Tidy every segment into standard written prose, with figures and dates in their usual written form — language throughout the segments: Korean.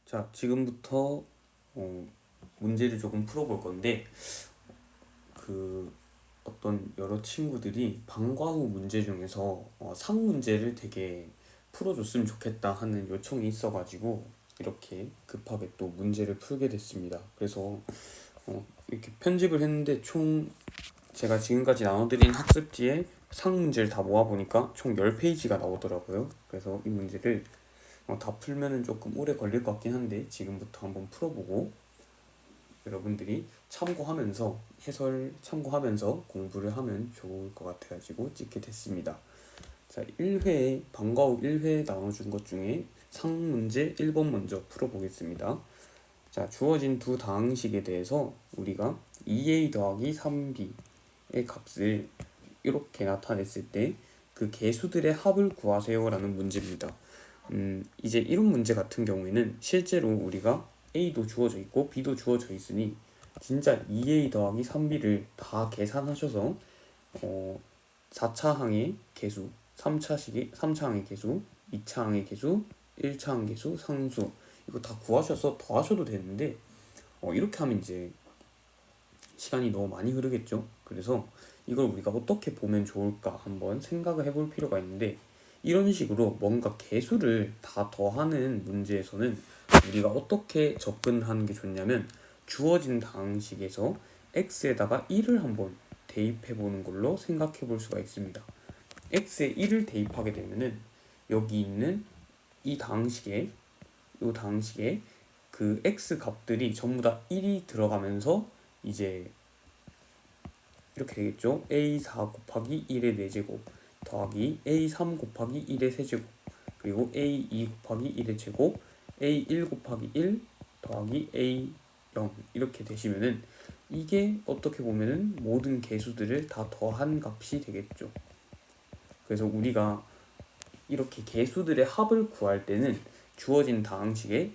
자, 지금부터 문제를 조금 풀어볼 건데 어떤 여러 친구들이 방과 후 문제 중에서 상 문제를 되게 풀어줬으면 좋겠다 하는 요청이 있어가지고 이렇게 급하게 또 문제를 풀게 됐습니다. 그래서 이렇게 편집을 했는데 총 제가 지금까지 나눠드린 학습지에 상 문제를 다 모아보니까 총 10페이지가 나오더라고요. 그래서 이 문제를 다 풀면은 조금 오래 걸릴 것 같긴 한데 지금부터 한번 풀어보고 여러분들이 참고하면서 해설 참고하면서 공부를 하면 좋을 것 같아가지고 찍게 됐습니다. 자, 1회 방과 후 1회 나눠준 것 중에 상 문제 1번 먼저 풀어보겠습니다. 자, 주어진 두 다항식에 대해서 우리가 2a 더하기 3b의 값을 이렇게 나타냈을 때 그 개수들의 합을 구하세요 라는 문제입니다. 이제 이런 문제 같은 경우에는 실제로 우리가 a도 주어져 있고 b도 주어져 있으니 진짜 2a 더하기 3b를 다 계산하셔서 4차항의 개수, 3차항의 개수, 2차항의 개수, 1차항 개수, 상수 이거 다 구하셔서 더하셔도 되는데 이렇게 하면 이제 시간이 너무 많이 흐르겠죠. 그래서 이걸 우리가 어떻게 보면 좋을까 한번 생각을 해볼 필요가 있는데 이런 식으로 뭔가 개수를 다 더하는 문제에서는 우리가 어떻게 접근하는 게 좋냐면 주어진 다항식에서 x에다가 1을 한번 대입해 보는 걸로 생각해 볼 수가 있습니다. x에 1을 대입하게 되면은 여기 있는 이 다항식에 그 x 값들이 전부 다 1이 들어가면서 이제 이렇게 되겠죠. a4 곱하기 1의 4제곱 더하기 a3 곱하기 1의 세제곱 그리고 a2 곱하기 1의 제곱 a1 곱하기 1 더하기 a0 이렇게 되시면은 이게 어떻게 보면은 모든 개수들을 다 더한 값이 되겠죠. 그래서 우리가 이렇게 개수들의 합을 구할 때는 주어진 다항식을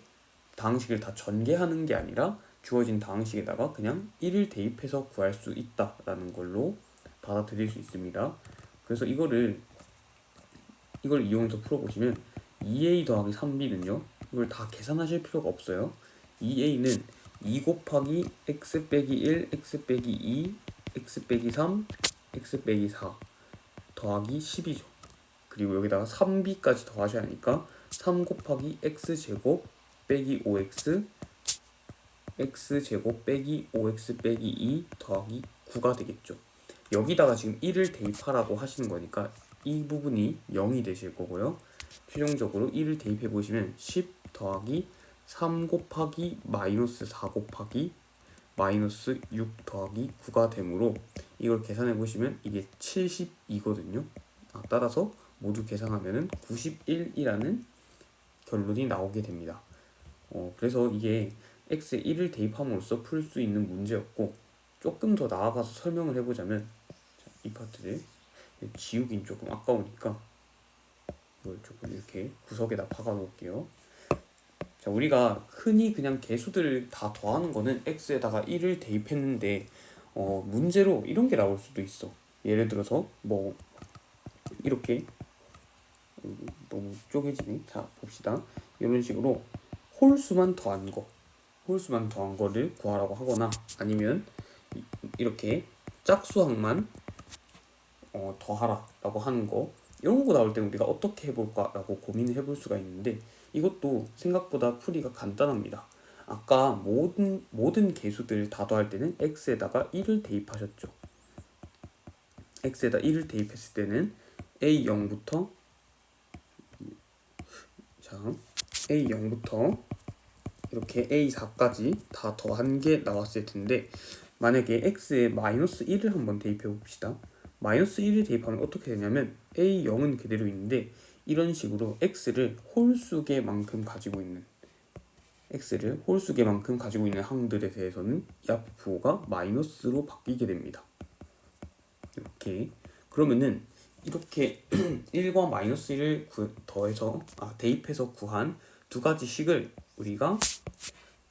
다 전개하는 게 아니라 주어진 다항식에다가 그냥 1을 대입해서 구할 수 있다라는 걸로 받아들일 수 있습니다. 그래서 이걸 이용해서 풀어보시면 2a 더하기 3b는요 이걸 다 계산하실 필요가 없어요. 2a는 2 곱하기 x 빼기 1 x 빼기 2 x 빼기 3 x 빼기 4 더하기 10이죠. 그리고 여기다가 3b까지 더하셔야 하니까 3 곱하기 x제곱 빼기 5x x제곱 빼기 5x 빼기 2 더하기 9가 되겠죠. 여기다가 지금 1을 대입하라고 하시는 거니까 이 부분이 0이 되실 거고요. 최종적으로 1을 대입해 보시면 10 더하기 3 곱하기 마이너스 4 곱하기 마이너스 6 더하기 9가 되므로 이걸 계산해 보시면 이게 72거든요. 따라서 모두 계산하면 91이라는 결론이 나오게 됩니다. 그래서 이게 x에 1을 대입함으로써 풀 수 있는 문제였고 조금 더 나아가서 설명을 해보자면 이 파트를 지우긴 조금 아까우니까 이걸 조금 이렇게 구석에다 박아 놓을게요. 자, 우리가 흔히 그냥 개수들을 다 더하는 거는 x에다가 1을 대입했는데 문제로 이런 게 나올 수도 있어. 예를 들어서 뭐 이렇게 너무 쪼개지네. 자, 봅시다. 이런 식으로 홀수만 더한 거를 구하라고 하거나 아니면 이렇게 짝수항만 더하라 라고 하는 거 이런 거 나올 때 우리가 어떻게 해볼까 라고 고민을 해볼 수가 있는데 이것도 생각보다 풀이가 간단합니다. 아까 모든 개수들 다 더할 때는 x에다가 1을 대입하셨죠. x에다 1을 대입했을 때는 a0부터 이렇게 a4까지 다 더한 게 나왔을 텐데 만약에 x에 마이너스 1을 한번 대입해 봅시다. 마이너스 1을 대입하면 어떻게 되냐면 a0은 그대로 있는데 이런 식으로 x를 홀수개만큼 가지고 있는 항들에 대해서는 이 앞 부호가 마이너스로 바뀌게 됩니다. 이렇게 그러면은 이렇게 1과 마이너스 1을 대입해서 구한 두 가지 식을 우리가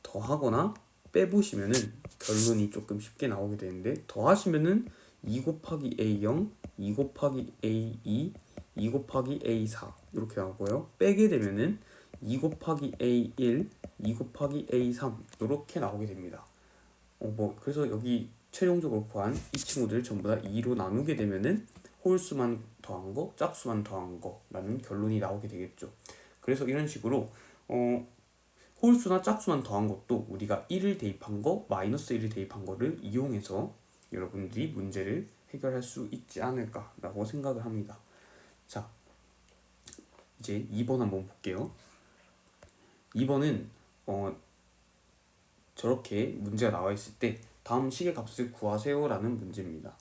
더하거나 빼보시면은 결론이 조금 쉽게 나오게 되는데 더하시면은 2 곱하기 A0, 2 곱하기 A2, 2 곱하기 A4 이렇게 나오고요. 빼게 되면은 2 곱하기 A1, 2 곱하기 A3 이렇게 나오게 됩니다. 그래서 여기 최종적으로 구한 이 친구들 전부 다 2로 나누게 되면은 홀수만 더한 거, 짝수만 더한 거라는 결론이 나오게 되겠죠. 그래서 이런 식으로 홀수나 짝수만 더한 것도 우리가 1을 대입한 거, 마이너스 1을 대입한 거를 이용해서 여러분들이 문제를 해결할 수 있지 않을까라고 생각을 합니다. 자, 이제 2번 한번 볼게요. 2번은 저렇게 문제가 나와 있을 때 다음 식의 값을 구하세요라는 문제입니다.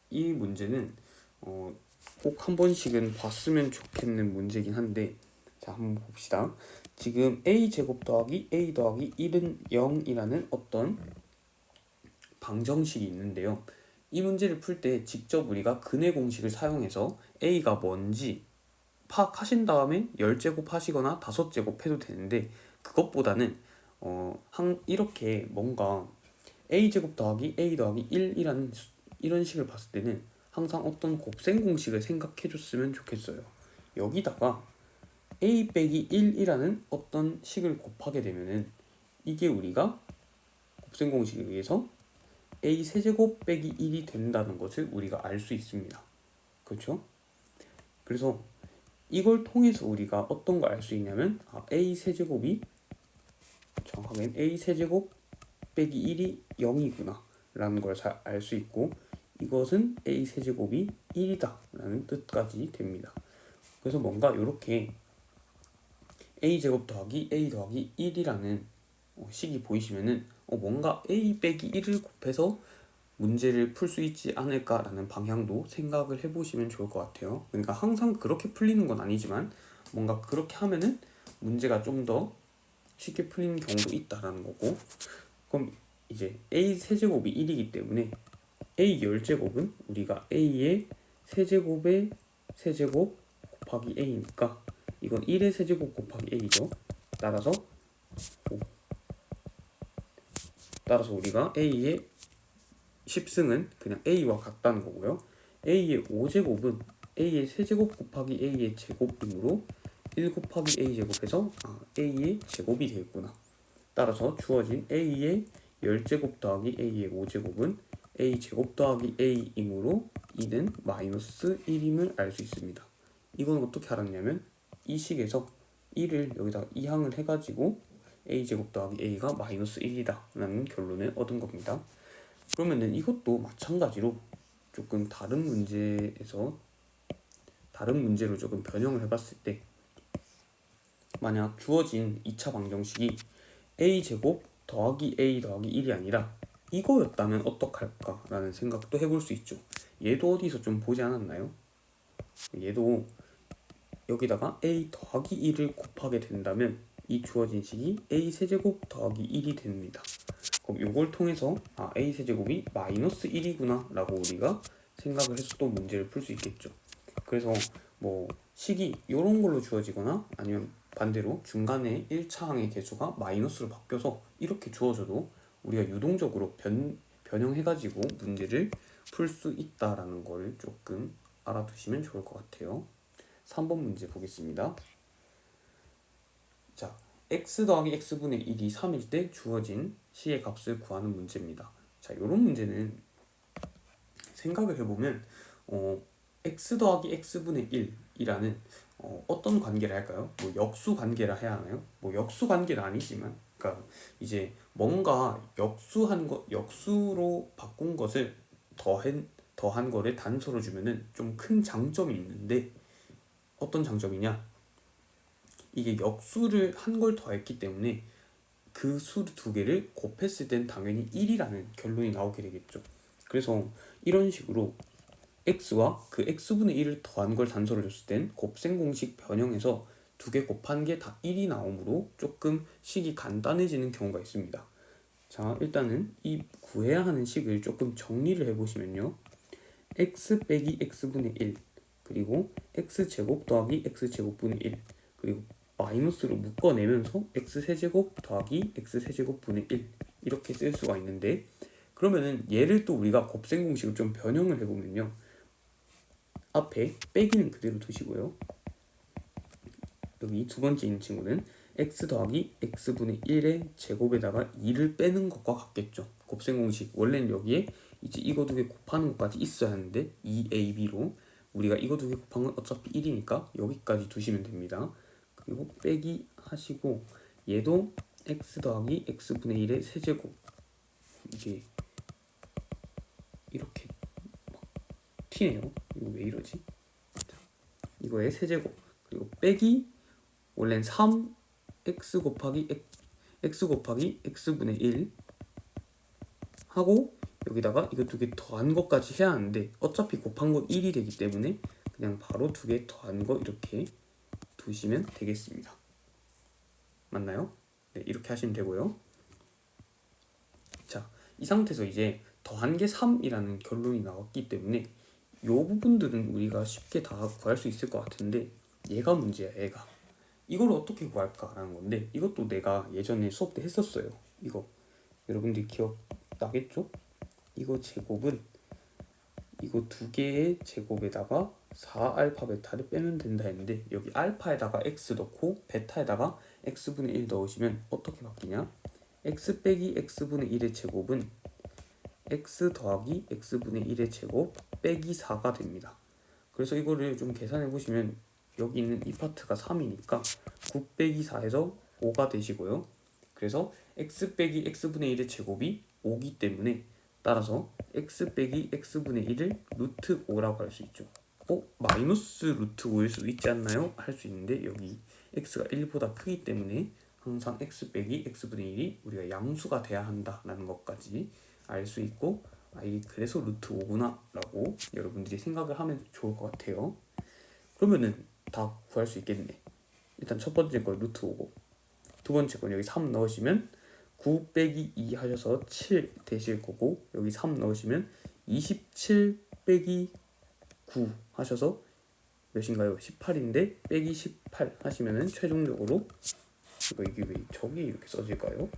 이 문제는 꼭 한 번씩은 봤으면 좋겠는 문제긴 한데, 자, 한번 봅시다. 지금 a제곱 더하기 a 더하기 1은 0이라는 어떤 방정식이 있는데요. 이 문제를 풀 때 직접 우리가 근해 공식을 사용해서 a가 뭔지 파악하신 다음에 10제곱 하시거나 5제곱 해도 되는데, 그것보다는 이렇게 뭔가 a제곱 더하기 a 더하기 1이라는 이런 식을 봤을 때는 항상 어떤 곱셈 공식을 생각해 줬으면 좋겠어요. 여기다가 a 빼기 1이라는 어떤 식을 곱하게 되면은 이게 우리가 곱셈 공식에 의해서 a 세제곱 빼기 1이 된다는 것을 우리가 알 수 있습니다. 그렇죠? 그래서 이걸 통해서 우리가 어떤 걸 알 수 있냐면 a 세제곱이 정확하게 a 세제곱 빼기 1이 0이구나 라는 걸 알 수 있고, 이것은 a 세제곱이 1이다 라는 뜻까지 됩니다. 그래서 뭔가 이렇게 a제곱 더하기 a 더하기 1이라는 식이 보이시면은 뭔가 a 빼기 1을 곱해서 문제를 풀 수 있지 않을까라는 방향도 생각을 해보시면 좋을 것 같아요. 그러니까 항상 그렇게 풀리는 건 아니지만 뭔가 그렇게 하면은 문제가 좀 더 쉽게 풀리는 경우도 있다라는 거고, 그럼 이제 a 세제곱이 1이기 때문에 a 10제곱은 우리가 a의 세제곱의 세제곱 곱하기 a니까 이건 1의 세제곱 곱하기 a죠. 따라서 우리가 a의 10승은 그냥 a와 같다는 거고요. a의 5제곱은 a의 세제곱 곱하기 a의 제곱이므로 1 곱하기 a 제곱해서 a의 제곱이 되겠구나. 따라서 주어진 a의 10제곱 더하기 a의 5제곱은 a 제곱 더하기 a이므로 이는 마이너스 1임을 알 수 있습니다. 이건 어떻게 알았냐면 이 식에서 1을 여기다 이항을 해가지고 a 제곱 더하기 a가 마이너스 1이다 라는 결론을 얻은 겁니다. 그러면은 이것도 마찬가지로 조금 다른 문제로 조금 변형을 해봤을 때, 만약 주어진 2차 방정식이 a제곱 더하기 a 더하기 1이 아니라 이거였다면 어떡할까 라는 생각도 해볼 수 있죠. 얘도 어디서 좀 보지 않았나요? 얘도 여기다가 a 더하기 1을 곱하게 된다면 이 주어진 식이 a 세제곱 더하기 1이 됩니다. 그럼 이걸 통해서 a 세제곱이 마이너스 1이구나 라고 우리가 생각을 해서 또 문제를 풀 수 있겠죠. 그래서 뭐 식이 이런 걸로 주어지거나 아니면 반대로 중간에 1차항의 개수가 마이너스로 바뀌어서 이렇게 주어져도 우리가 유동적으로 변형해가지고 문제를 풀 수 있다라는 걸 조금 알아두시면 좋을 것 같아요. 3번 문제 보겠습니다. 자, x 더하기 x분의 1이 3일 때 주어진 식의 값을 구하는 문제입니다. 자, 이런 문제는 생각을 해보면 x 더하기 x분의 1이라는 어떤 관계를 할까요? 뭐 역수 관계라 해야 하나요? 뭐 역수 관계는 아니지만, 그러니까 이제 뭔가 역수로 바꾼 것을 더한 거를 단서로 주면은 좀 큰 장점이 있는데, 어떤 장점이냐? 이게 역수를 한 걸 더했기 때문에 그 수 두 개를 곱했을 땐 당연히 1이라는 결론이 나오게 되겠죠. 그래서 이런 식으로 x와 그 x분의 1을 더한 걸 단서로 줬을 땐 곱셈 공식 변형해서 두 개 곱한 게 다 1이 나오므로 조금 식이 간단해지는 경우가 있습니다. 자, 일단은 이 구해야 하는 식을 조금 정리를 해보시면요. x 빼기 x분의 1, 그리고 x제곱 더하기 x제곱분의 1, 그리고 마이너스로 묶어내면서 x세제곱 더하기 x세제곱분의 1 이렇게 쓸 수가 있는데, 그러면은 얘를 또 우리가 곱셈 공식을 좀 변형을 해보면요. 앞에 빼기는 그대로 두시고요. 여기 두 번째 있는 친구는 x 더하기 x분의 1의 제곱에다가 2를 빼는 것과 같겠죠. 곱셈 공식 원래는 여기에 이제 이거 두 개 곱하는 것까지 있어야 하는데 2ab로 우리가 이거 두 개 곱한 건 어차피 1이니까 여기까지 두시면 됩니다. 그리고 빼기 하시고 얘도 x 더하기 x분의 1의 세제곱, 이게 이렇게 막 튀네요. 이거 왜 이러지? 이거의 세제곱, 그리고 빼기 원래는 3x 곱하기 x분의 1 하고 여기다가 이거 두 개 더한 것까지 해야 하는데 어차피 곱한 건 1이 되기 때문에 그냥 바로 두 개 더한 거 이렇게 두시면 되겠습니다. 맞나요? 네, 이렇게 하시면 되고요. 자, 이 상태에서 이제 더한 게 3이라는 결론이 나왔기 때문에 이 부분들은 우리가 쉽게 다 구할 수 있을 것 같은데 얘가 문제야. 얘가 이걸 어떻게 구할까라는 건데 이것도 내가 예전에 수업 때 했었어요. 이거 여러분들이 기억나겠죠? 이거 제곱은 이거 두 개의 제곱에다가 4알파 베타를 빼면 된다 했는데 여기 알파에다가 x 넣고 베타에다가 x분의 1 넣으시면 어떻게 바뀌냐? x 빼기 x분의 1의 제곱은 x 더하기 x분의 1의 제곱 빼기 4가 됩니다. 그래서 이거를 좀 계산해 보시면 여기 있는 이 파트가 3이니까 9 빼기 4에서 5가 되시고요. 그래서 x 빼기 x분의 1의 제곱이 5기 때문에 따라서 x 빼기 x분의 1을 루트 5라고 할 수 있죠. 마이너스 루트 5일 수도 있지 않나요? 할 수 있는데 여기 x가 1보다 크기 때문에 항상 x 빼기 x분의 1이 우리가 양수가 돼야 한다라는 것까지 알 수 있고 이게 그래서 루트 5구나 라고 여러분들이 생각을 하면 좋을 것 같아요. 그러면은 다 구할 수 있겠네. 일단 첫 번째 거 루트 5고 두 번째 건 여기 3 넣으시면 9 빼기 2 하셔서 7 되실 거고 여기 3 넣으시면 27 빼기 9 하셔서 몇인가요? 18인데 빼기 18 하시면은 최종적으로 이게 왜 저기 이렇게 써질까요?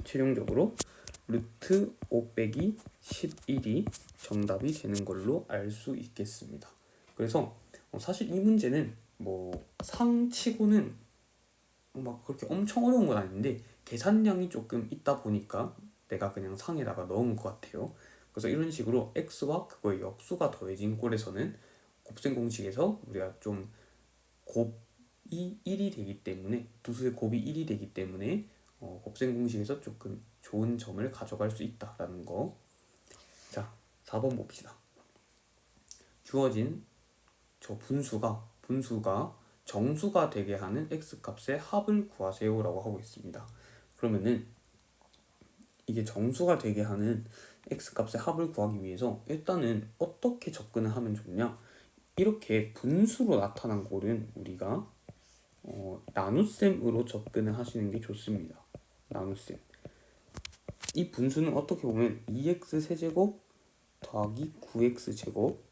최종적으로 루트 5 빼기 11이 정답이 되는 걸로 알 수 있겠습니다. 그래서 사실 이 문제는 뭐 상치고는 막 그렇게 엄청 어려운 건 아닌데 계산량이 조금 있다 보니까 내가 그냥 상에다가 넣은 것 같아요. 그래서 이런 식으로 x와 그거의 역수가 더해진 꼴에서는 곱셈 공식에서 우리가 좀 곱이 1이 되기 때문에 두 수의 곱이 1이 되기 때문에 곱셈 공식에서 조금 좋은 점을 가져갈 수 있다라는 거. 자, 4번 봅시다. 주어진 저 분수가 정수가 되게 하는 x값의 합을 구하세요 라고 하고 있습니다. 그러면은 이게 정수가 되게 하는 x값의 합을 구하기 위해서 일단은 어떻게 접근을 하면 좋냐, 이렇게 분수로 나타난 꼴은 우리가 나눗셈으로 접근을 하시는 게 좋습니다. 나눗셈. 이 분수는 어떻게 보면 2x 세제곱 더하기 9x 제곱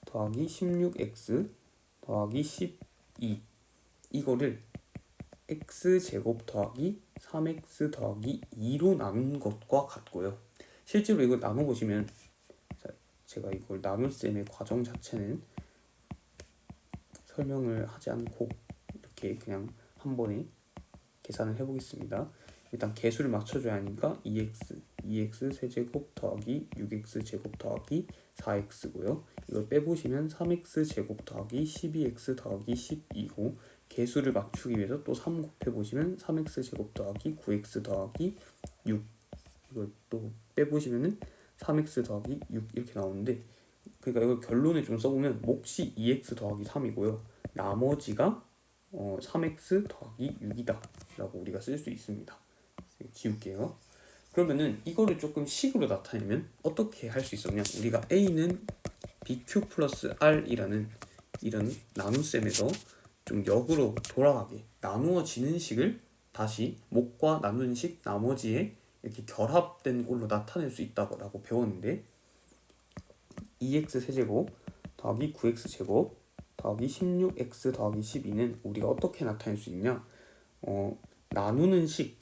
더하기 16x 더하기 12 이거를 x제곱 더하기 3x 더하기 2로 나눈 것과 같고요. 실제로 이걸 나눠보시면 제가 이걸 나눗셈의 과정 자체는 설명을 하지 않고 이렇게 그냥 한 번에 계산을 해보겠습니다. 일단 개수를 맞춰줘야 하니까 2x 세제곱 더하기 6x 제곱 더하기 4x고요. 이걸 빼보시면 3x 제곱 더하기 12x 더하기 12고 개수를 맞추기 위해서 또 3 곱해보시면 3x 제곱 더하기 9x 더하기 6 이걸 또 빼보시면은 3x 더하기 6 이렇게 나오는데, 그러니까 이걸 결론을 좀 써보면 몫이 2x 더하기 3이고요. 나머지가 3x 더하기 6이다 라고 우리가 쓸 수 있습니다. 지울게요. 그러면은 이거를 조금 식으로 나타내면 어떻게 할 수 있었냐, 우리가 a는 bq 플러스 r이라는 이런 나눗셈에서 좀 역으로 돌아가게 나누어지는 식을 다시 몫과 나누는 식 나머지에 이렇게 결합된 꼴로 나타낼 수 있다고 배웠는데 2x 세제곱 더하기 9x 제곱 더하기 16x 더하기 12는 우리가 어떻게 나타낼 수 있냐, 나누는 식이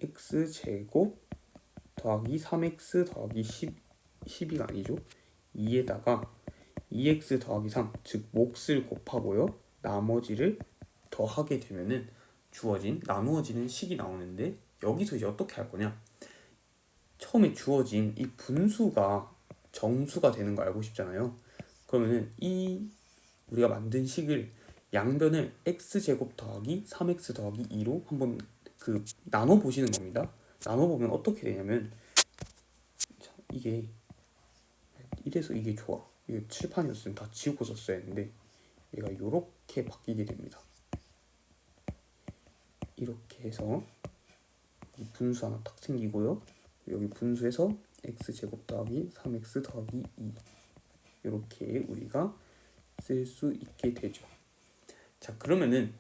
x제곱 더하기 3x 더하기 12가 아니죠. 2에다가 2x 더하기 3, 즉 몫을 곱하고요. 나머지를 더하게 되면은 주어진 나누어지는 식이 나오는데 여기서 이제 어떻게 할 거냐? 처음에 주어진 이 분수가 정수가 되는 거 알고 싶잖아요. 그러면은 이 우리가 만든 식을 양변을 x제곱 더하기 3x 더하기 2로 한번 그 나눠 보시는 겁니다. 나눠 보면 어떻게 되냐면 자, 이게 이래서 이게 좋아. 이게 칠판이었으면 다 지우고 썼어야 했는데 얘가 이렇게 바뀌게 됩니다. 이렇게 해서 이 분수 하나 딱 생기고요. 여기 분수에서 x제곱 더하기 3x 더하기 2 이렇게 우리가 쓸 수 있게 되죠. 자, 그러면은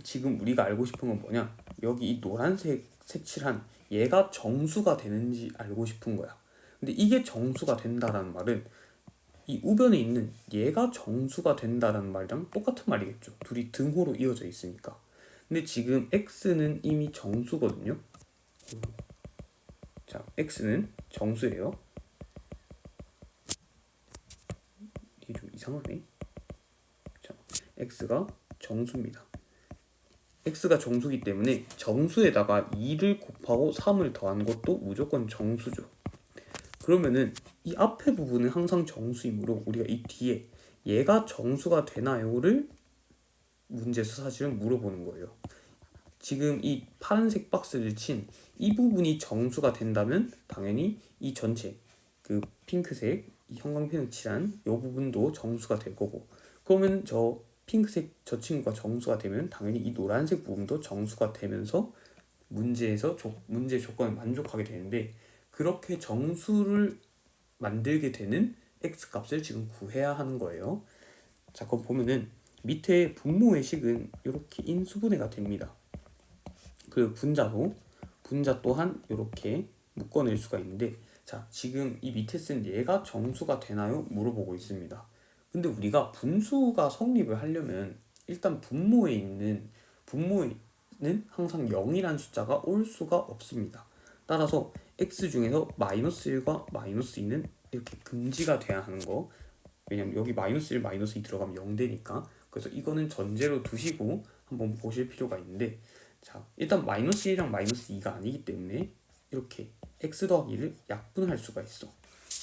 지금 우리가 알고 싶은 건 뭐냐? 여기 이 노란색 색칠한 얘가 정수가 되는지 알고 싶은 거야. 근데 이게 정수가 된다라는 말은 이 우변에 있는 얘가 정수가 된다라는 말이랑 똑같은 말이겠죠. 둘이 등호로 이어져 있으니까. 근데 지금 x는 이미 정수거든요. 자, x는 정수예요. 이게 좀 이상하네. 자, x가 정수입니다. x가 정수기 때문에 정수에다가 2를 곱하고 3을 더한 것도 무조건 정수죠. 그러면은 이 앞에 부분은 항상 정수이므로 우리가 이 뒤에 얘가 정수가 되나요를 문제에서 사실은 물어보는 거예요. 지금 이 파란색 박스를 친 이 부분이 정수가 된다면 당연히 이 전체 그 핑크색 이 형광펜을 칠한 이 부분도 정수가 될 거고, 그러면 저 핑크색 저 친구가 정수가 되면 당연히 이 노란색 부분도 정수가 되면서 문제에서 문제 조건을 만족하게 되는데, 그렇게 정수를 만들게 되는 x 값을 지금 구해야 하는 거예요. 자, 그럼 보면은 밑에 분모의 식은 이렇게 인수분해가 됩니다. 그 분자 또한 이렇게 묶어낼 수가 있는데, 자, 지금 이 밑에 쓴 얘가 정수가 되나요? 물어보고 있습니다. 근데 우리가 분수가 성립을 하려면 일단 분모에는 항상 0이란 숫자가 올 수가 없습니다. 따라서 x 중에서 마이너스 1과 마이너스 2는 이렇게 금지가 돼야 하는 거. 왜냐면 여기 마이너스 1, 마이너스 2 들어가면 0 되니까. 그래서 이거는 전제로 두시고 한번 보실 필요가 있는데, 자, 일단 마이너스 1이랑 마이너스 2가 아니기 때문에 이렇게 x 더하기 1을 약분할 수가 있어.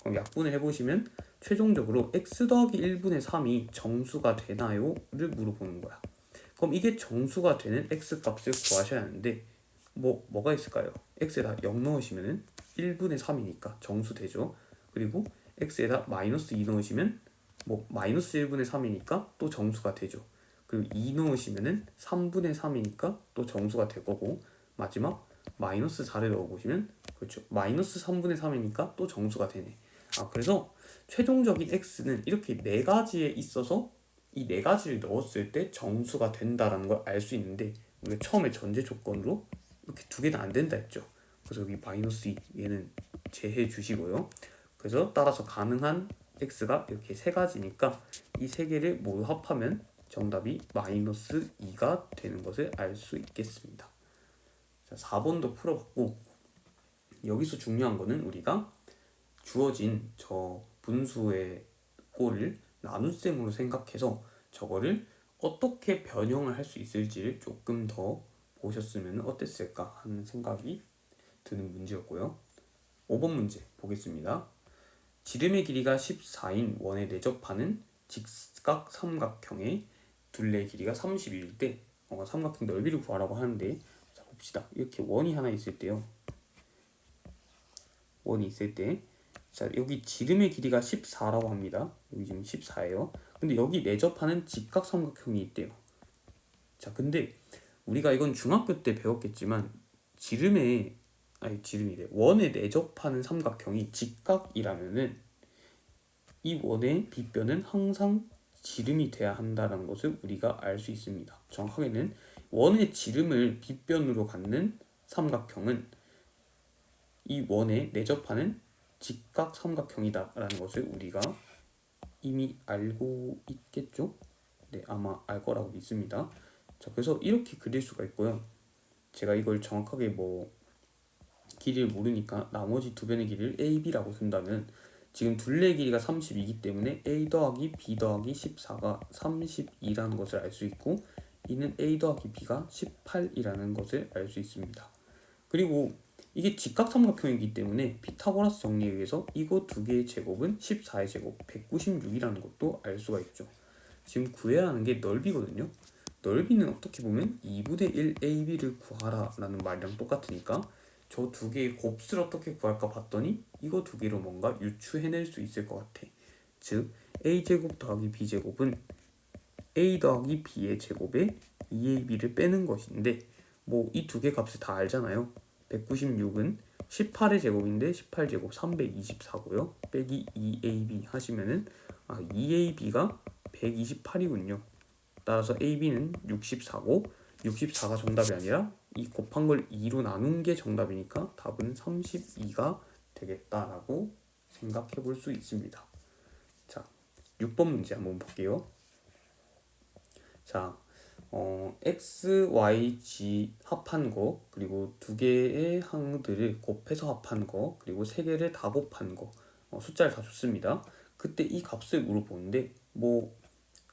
그럼 약분을 해보시면 최종적으로 x 더하기 1분의 3이 정수가 되나요? 를 물어보는 거야. 그럼 이게 정수가 되는 x 값을 구하셔야 하는데 뭐가 있을까요? x에다 0 넣으시면 1분의 3이니까 정수 되죠. 그리고 x에다 마이너스 2 넣으시면 마이너스 1분의 3이니까 또 정수가 되죠. 그리고 2 넣으시면은 3분의 3이니까 또 정수가 될 거고, 마지막 마이너스 4를 넣어보시면 그렇죠, 마이너스 3분의 3이니까 또 정수가 되네. 그래서 최종적인 x는 이렇게 네 가지에 있어서 이 네 가지를 넣었을 때 정수가 된다라는 걸 알 수 있는데, 우리가 처음에 전제 조건으로 이렇게 두 개는 안 된다 했죠. 그래서 여기 마이너스 2 얘는 제해 주시고요. 그래서 따라서 가능한 x가 이렇게 세 가지니까 이 세 개를 모두 합하면 정답이 마이너스 2가 되는 것을 알 수 있겠습니다. 자, 4번도 풀어봤고, 여기서 중요한 거는 우리가 주어진 저 분수의 꼴을 나눗셈으로 생각해서 저거를 어떻게 변형을 할 수 있을지를 조금 더 보셨으면 어땠을까 하는 생각이 드는 문제였고요. 5번 문제 보겠습니다. 지름의 길이가 14인 원에 내접하는 직각 삼각형의 둘레의 길이가 31일 때 삼각형 넓이를 구하라고 하는데, 자, 봅시다. 이렇게 원이 하나 있을 때요. 원이 있을 때, 자, 여기 지름의 길이가 14라고 합니다. 여기 지금 14예요. 근데 여기 내접하는 직각 삼각형이 있대요. 자, 근데 우리가 이건 중학교 때 배웠겠지만 원에 내접하는 삼각형이 직각이라면은 이 원의 빗변은 항상 지름이 돼야 한다는 것을 우리가 알 수 있습니다. 정확하게는 원의 지름을 빗변으로 갖는 삼각형은 이 원에 내접하는 직각 삼각형이다라는 것을 우리가 이미 알고 있겠죠? 네, 아마 알 거라고 믿습니다. 자, 그래서 이렇게 그릴 수가 있고요. 제가 이걸 정확하게 길이를 모르니까 나머지 두 변의 길이를 a, b라고 쓴다면, 지금 둘레 길이가 32이기 때문에 a 더하기 b 더하기 14가 32라는 것을 알 수 있고, 이는 a 더하기 b가 18이라는 것을 알 수 있습니다. 그리고 이게 직각삼각형이기 때문에 피타고라스 정리에 의해서 이거 두 개의 제곱은 14의 제곱 196이라는 것도 알 수가 있죠. 지금 구해야 하는 게 넓이거든요. 넓이는 어떻게 보면 2분의 1 AB를 구하라 라는 말이랑 똑같으니까 저 두 개의 곱수를 어떻게 구할까 봤더니 이거 두 개로 뭔가 유추해낼 수 있을 것 같아. 즉 A제곱 더하기 B제곱은 A 더하기 B의 제곱에 2AB를 빼는 것인데, 뭐 이 두 개 값을 다 알잖아요. 196은 18의 제곱인데 18제곱 324고요. 빼기 2AB 하시면은 2AB가 128이군요. 따라서 AB는 64고 64가 정답이 아니라 이 곱한 걸 2로 나눈 게 정답이니까 답은 32가 되겠다라고 생각해 볼 수 있습니다. 자, 6번 문제 한번 볼게요. 자, x, y, g 합한 거, 그리고 두 개의 항들을 곱해서 합한 거, 그리고 세 개를 다 곱한 거, 숫자를 다 줬습니다. 그때 이 값을 물어보는데 뭐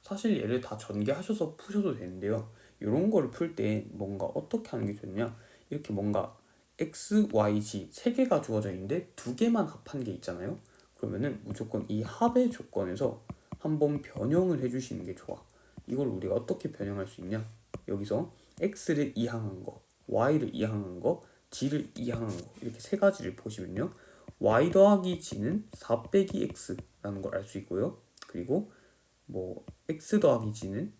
사실 얘를 다 전개하셔서 푸셔도 되는데요. 이런 거를 풀 때 뭔가 어떻게 하는 게 좋냐? 이렇게 뭔가 x, y, g 세 개가 주어져 있는데 두 개만 합한 게 있잖아요. 그러면은 무조건 이 합의 조건에서 한번 변형을 해주시는 게 좋아. 이걸 우리가 어떻게 변형할 수 있냐? 여기서 x를 이항한 거, y를 이항한 거, g를 이항한 거, 이렇게 세 가지를 보시면요. y 더하기 g는 4 빼기 x라는 걸 알 수 있고요. 그리고 뭐 x 더하기 g는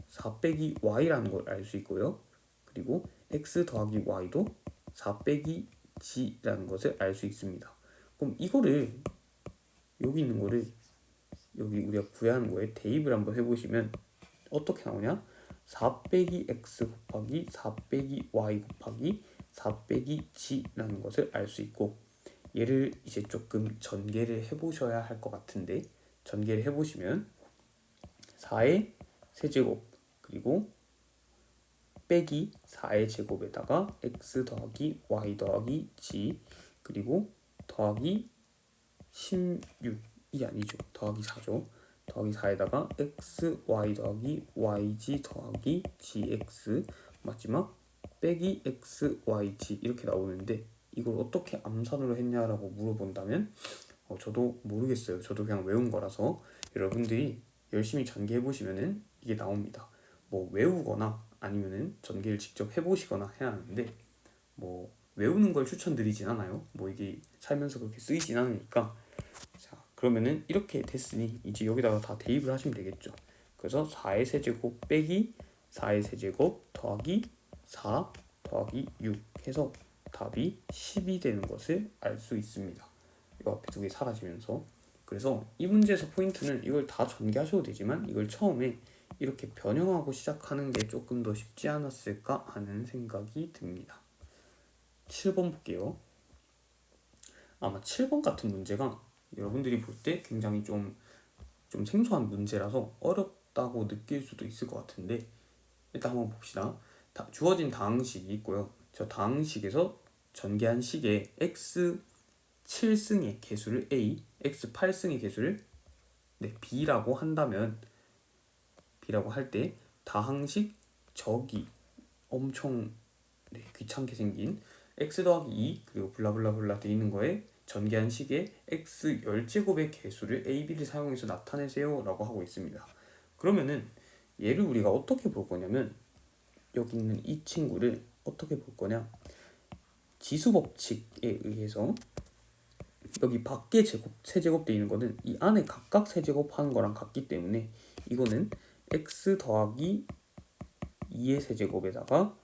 4 빼기 y라는 걸 알 수 있고요. 그리고 x 더하기 y도 4 빼기 g라는 것을 알 수 있습니다. 그럼 이거를 여기 있는 거를 여기 우리가 구해야 하는 거에 대입을 한번 해보시면 어떻게 나오냐? 4 빼기 x 곱하기 4 빼기 y 곱하기 4 빼기 g라는 것을 알 수 있고, 얘를 이제 조금 전개를 해보셔야 할 것 같은데, 전개를 해보시면 4의 세제곱 그리고 빼기 4의 제곱에다가 x 더하기 y 더하기 g 그리고 더하기 16이 아니죠. 더하기 4죠. 더하기 4에다가 x, y 더하기 yg 더하기 gx 마지막 빼기 x, yg 이렇게 나오는데, 이걸 어떻게 암산으로 했냐라고 물어본다면 저도 모르겠어요. 저도 그냥 외운 거라서 여러분들이 열심히 전개해 보시면은 이게 나옵니다. 뭐 외우거나 아니면은 전개를 직접 해보시거나 해야 하는데, 뭐 외우는 걸 추천드리진 않아요. 뭐 이게 살면서 그렇게 쓰이진 않으니까. 자, 그러면은 이렇게 됐으니 이제 여기다가 다 대입을 하시면 되겠죠. 그래서 4의 세제곱 빼기 4의 세제곱 더하기 4 더하기 6 해서 답이 10이 되는 것을 알 수 있습니다. 이 앞에 두 개 사라지면서. 그래서 이 문제에서 포인트는 이걸 다 전개하셔도 되지만 이걸 처음에 이렇게 변형하고 시작하는 게 조금 더 쉽지 않았을까 하는 생각이 듭니다. 7번 볼게요. 아마 7번 같은 문제가 여러분들이 볼 때 굉장히 좀 생소한 문제라서 어렵다고 느낄 수도 있을 것 같은데, 일단 한번 봅시다. 주어진 다항식이 있고요. 저 다항식에서 전개한 식에 x 7승의 개수를 a, x 8승의 개수를 b라고 한다면, b라고 할 때 다항식 적이 엄청 귀찮게 생긴 x 더하기 2 그리고 블라블라블라 돼 있는 거에 전개한 식에 x 10제곱의 개수를 a, b를 사용해서 나타내세요 라고 하고 있습니다. 그러면은 얘를 우리가 어떻게 볼 거냐면, 여기 있는 이 친구를 어떻게 볼 거냐, 지수법칙에 의해서 여기 밖에 세제곱 돼 있는 거는 이 안에 각각 세제곱 하는 거랑 같기 때문에 이거는 x 더하기 2의 세제곱에다가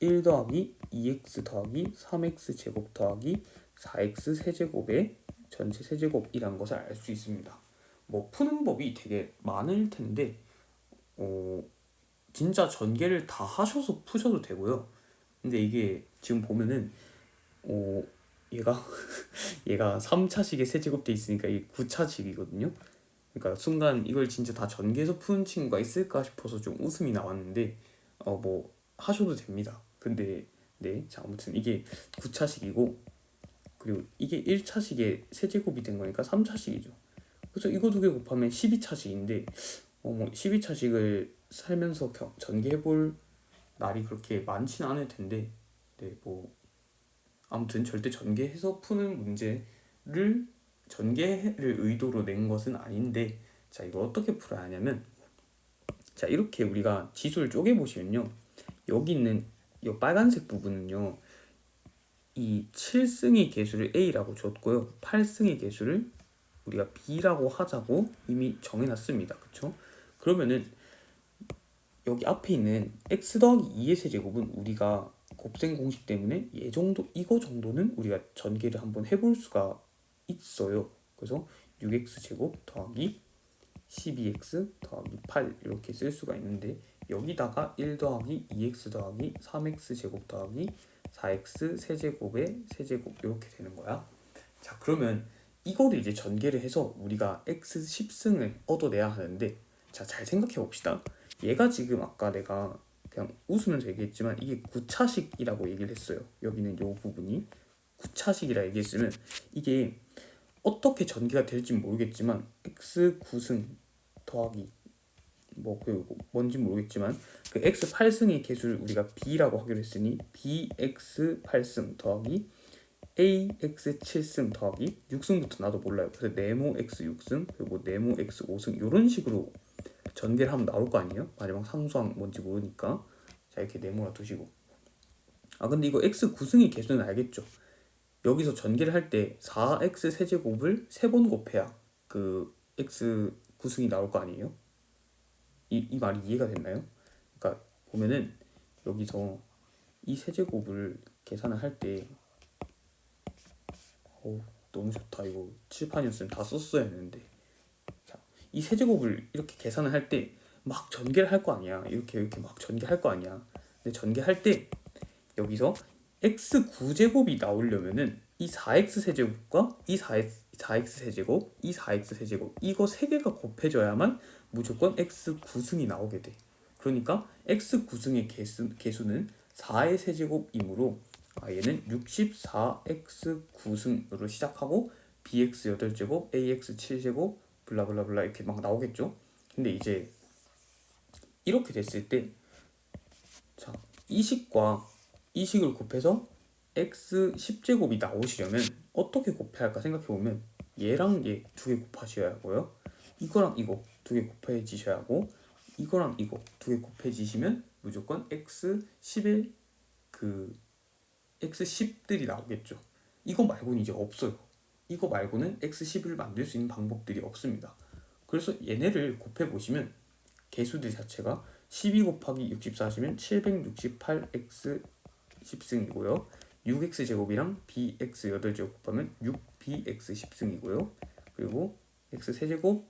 1 더하기 2x 더하기 3x 제곱 더하기 4x 세제곱의 전체 세제곱이라는 것을 알 수 있습니다. 뭐 푸는 법이 되게 많을 텐데 진짜 전개를 다 하셔서 푸셔도 되고요. 근데 이게 지금 보면은 얘가 3차식에 세제곱돼 있으니까 이게 9차식이거든요. 그러니까 순간 이걸 진짜 다 전개해서 푸는 친구가 있을까 싶어서 좀 웃음이 나왔는데 뭐 하셔도 됩니다. 근데 자 아무튼 이게 9차식이고, 그리고 이게 1차식의 세제곱이 된 거니까 3차식이죠. 그래서 이거 두 개 곱하면 12차식인데 뭐 12차식을 살면서 전개해 볼 날이 그렇게 많지는 않을 텐데 뭐 아무튼 절대 전개해서 푸는 문제를 전개를 의도로 낸 것은 아닌데, 자 이거 어떻게 풀어야 하냐면, 자 이렇게 우리가 지수를 쪼개 보시면요, 여기 있는 이 빨간색 부분은요, 이 7승의 개수를 A라고 줬고요, 8승의 개수를 우리가 B라고 하자고 이미 정해놨습니다. 그쵸? 그러면은 여기 앞에 있는 x 더하기 2의 세제곱은 우리가 곱셈 공식 때문에 이거 정도는 우리가 전개를 한번 해볼 수가 있어요. 그래서 6x 제곱 더하기 12x 더하기 8 이렇게 쓸 수가 있는데, 여기다가 1 더하기 2x 더하기 3x 제곱 더하기 4x 세제곱의 세제곱 이렇게 되는 거야. 자 그러면 이거를 이제 전개를 해서 우리가 x 10승을 얻어내야 하는데, 자 잘 생각해 봅시다. 얘가 지금 아까 내가 그냥 웃으면서 얘기했지만 이게 9차식이라고 얘기를 했어요. 여기는 요 부분이 9차식이라 얘기했으면 이게 어떻게 전개가 될지 모르겠지만 x 9승 더하기 그 뭔지 모르겠지만 그 x 8승의 개수를 우리가 b라고 하기로 했으니 bx 8승 더하기 ax 7승 더하기 6승부터 나도 몰라요. 그래서 네모 x 6승 그리고 네모 x 5승 이런 식으로 전개를 하면 나올 거 아니에요? 마지막 상수항 뭔지 모르니까. 자 이렇게 네모라 두시고, 근데 이거 x 9승의 개수는 알겠죠? 여기서 전개를 할 때 4x 세제곱을 3번 곱해야 그 x 9승이 나올 거 아니에요? 이 말이 이해가 됐나요? 그러니까 보면은 여기서 이 세제곱을 계산을 할 때 너무 좋다. 이거 칠판이었으면 다 썼어야 했는데, 자, 이 세제곱을 이렇게 계산을 할 때 막 전개를 할 거 아니야. 이렇게 막 전개할 거 아니야. 근데 전개할 때 여기서 x 9제곱이 나오려면은 이 4x 세제곱과 이 4x 세제곱, 이 4x 세제곱 이거 세 개가 곱해져야만 무조건 x 9승이 나오게 돼. 그러니까 x 9승의 개수는 4의 세제곱이므로 얘는 64x 9승으로 시작하고 bx 8제곱, ax 7제곱 블라블라블라 이렇게 막 나오겠죠. 근데 이제 이렇게 됐을 때, 자, 이 식과 이 식을 곱해서 x 10제곱이 나오시려면 어떻게 곱해야 할까 생각해보면 얘랑 얘 두 개 곱하셔야 하고요, 이거랑 이거 두 개 곱해지셔야 하고, 이거랑 이거 두 개 곱해지시면 무조건 x 10의 그 x 10들이 나오겠죠. 이거 말고는 이제 없어요. 이거 말고는 x 10을 만들 수 있는 방법들이 없습니다. 그래서 얘네를 곱해보시면 개수들 자체가 12 곱하기 64 하시면 768x 10승이고요. 6x 제곱이랑 bx 8제곱 곱하면 6bx 10승이고요. 그리고 x 세제곱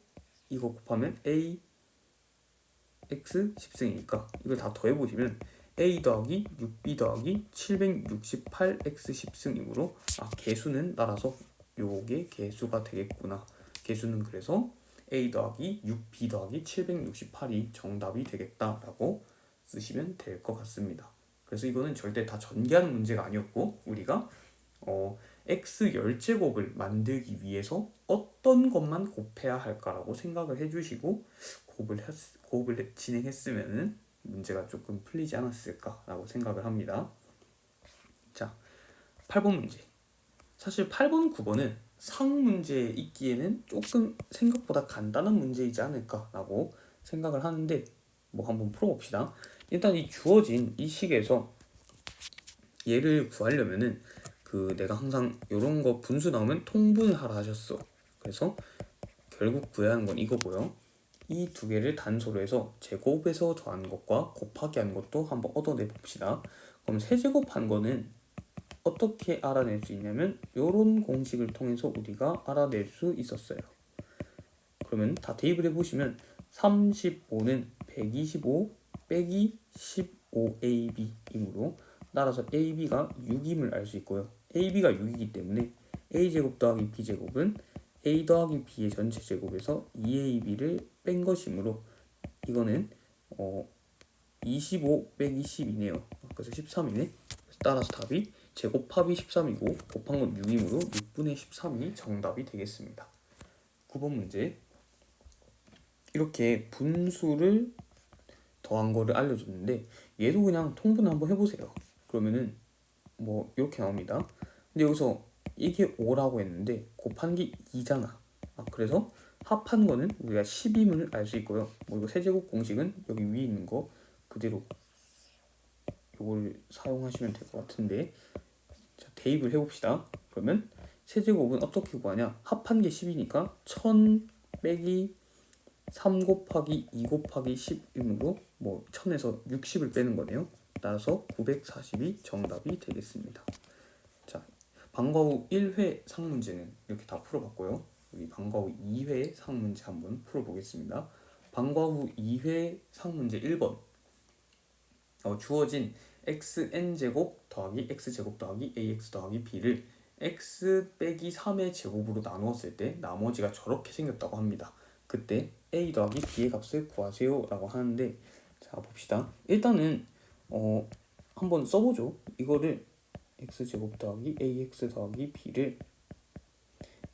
이거 곱하면 a x 10승이니까 이걸 다 더해보시면 a 더하기 6b 더하기 768x 10승이므로 개수는 따라서 요게 개수가 되겠구나. 개수는 그래서 a 더하기 6b 더하기 768이 정답이 되겠다라고 쓰시면 될 것 같습니다. 그래서 이거는 절대 다 전개하는 문제가 아니었고, 우리가 x 10제곱을 만들기 위해서 어떤 것만 곱해야 할까라고 생각을 해주시고 곱을 진행했으면 문제가 조금 풀리지 않았을까라고 생각을 합니다. 자, 8번 문제. 사실 8번, 9번은 상 문제에 있기에는 조금 생각보다 간단한 문제이지 않을까라고 생각을 하는데, 뭐 한번 풀어봅시다. 일단 이 주어진 이 식에서 얘를 구하려면은 내가 항상 이런 거 분수 나오면 통분을 하라 하셨어. 그래서 결국 구해야 하는 건 이거고요. 이 두 개를 단소로 해서 제곱해서 더한 것과 곱하기 한 것도 한번 얻어내 봅시다. 그럼 세제곱한 거는 어떻게 알아낼 수 있냐면 이런 공식을 통해서 우리가 알아낼 수 있었어요. 그러면 다 대입을 해보시면 35는 125 빼기 15ab이므로 따라서 ab가 6임을 알 수 있고요. ab가 6이기 때문에 a제곱 더하기 b제곱은 a 더하기 b의 전체 제곱에서 2ab를 뺀 것이므로 이거는 25 빼기 10이네요. 그래서 13이네. 따라서 답이 제곱합이 13이고 곱한 건 6이므로 6분의 13이 정답이 되겠습니다. 9번 문제. 이렇게 분수를 더한 거를 알려줬는데 얘도 그냥 통분 한번 해보세요. 그러면은 뭐 이렇게 나옵니다. 근데 여기서 이게 5라고 했는데 곱한 게 2잖아. 그래서 합한 거는 우리가 10임을 알 수 있고요. 뭐 이거 세제곱 공식은 여기 위에 있는 거 그대로 이걸 사용하시면 될 것 같은데, 자, 대입을 해봅시다. 그러면 세제곱은 어떻게 구하냐? 합한 게 10이니까 1000 빼기 3 곱하기 2 곱하기 10이므로 뭐 1000에서 60을 빼는 거네요. 따라서 940이 정답이 되겠습니다. 자, 방과 후 1회 상문제는 이렇게 다 풀어봤고요. 우리 방과 후 2회 상문제 한번 풀어보겠습니다. 방과 후 2회 상문제 1번. 주어진 xn제곱 더하기 x제곱 더하기 ax 더하기 b를 x 빼기 3의 제곱으로 나누었을 때 나머지가 저렇게 생겼다고 합니다. 그때 a 더하기 b의 값을 구하세요 라고 하는데, 자 봅시다. 일단은 한번 써보죠. 이거를 x제곱 더하기 ax 더하기 b를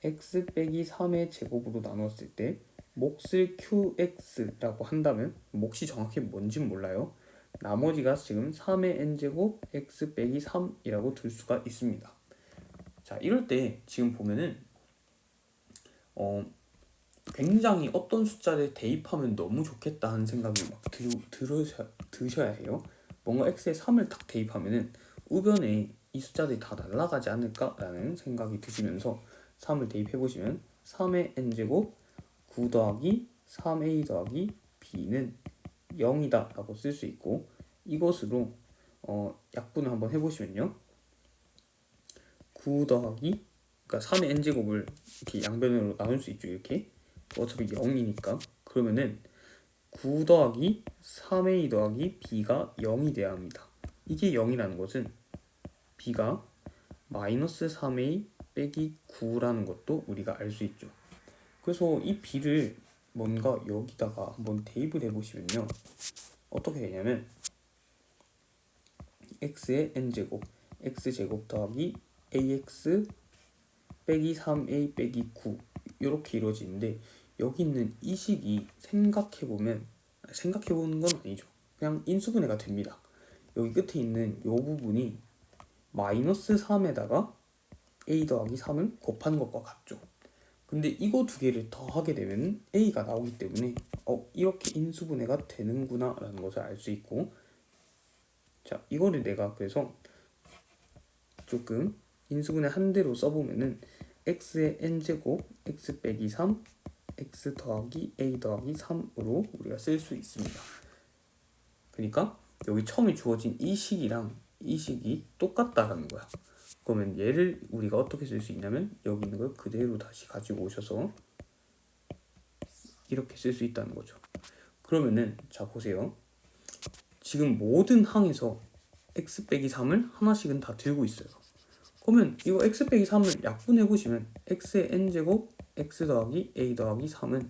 x 빼기 3의 제곱으로 나누었을 때 몫을 qx라고 한다면, 몫이 정확히 뭔진 몰라요. 나머지가 지금 3의 n제곱 x 빼기 3이라고 둘 수가 있습니다. 자, 이럴 때 지금 보면은 굉장히 어떤 숫자를 대입하면 너무 좋겠다 하는 생각이 막 드셔야 해요. 뭔가 x에 3을 딱 대입하면은 우변에 이 숫자들이 다 날아가지 않을까라는 생각이 드시면서 3을 대입해보시면 3의 n제곱 9 더하기 3a 더하기 b는 0이다 라고 쓸 수 있고, 이것으로 약분을 한번 해보시면요, 9 더하기, 그러니까 3의 n제곱을 이렇게 양변으로 나눌 수 있죠. 이렇게 어차피 0이니까. 그러면은 9 더하기 3a 더하기 b가 0이 돼야 합니다. 이게 0이라는 것은 b가 마이너스 3a 빼기 9라는 것도 우리가 알 수 있죠. 그래서 이 b를 뭔가 여기다가 한번 대입을 해보시면요, 어떻게 되냐면 x의 n제곱 x제곱 더하기 ax 빼기 3a 빼기 9 이렇게 이루어지는데, 여기 있는 이 식이 생각해보는 건 아니죠. 그냥 인수분해가 됩니다. 여기 끝에 있는 이 부분이 마이너스 3에다가 a 더하기 3을 곱한 것과 같죠. 근데 이거 두 개를 더하게 되면 a가 나오기 때문에 이렇게 인수분해가 되는구나 라는 것을 알 수 있고, 자, 이거를 내가 그래서 조금 인수분해 한 대로 써보면은 x의 n제곱 x 빼기 3 x 더하기 a 더하기 3으로 우리가 쓸 수 있습니다. 그러니까 여기 처음에 주어진 이 식이랑 이 식이 똑같다라는 거야. 그러면 얘를 우리가 어떻게 쓸 수 있냐면 여기 있는 걸 그대로 다시 가지고 오셔서 이렇게 쓸 수 있다는 거죠. 그러면은 자 보세요. 지금 모든 항에서 x 빼기 3을 하나씩은 다 들고 있어요. 그러면 이거 x 빼기 3을 약분해 보시면 x의 n제곱 x 더하기 a 더하기 3은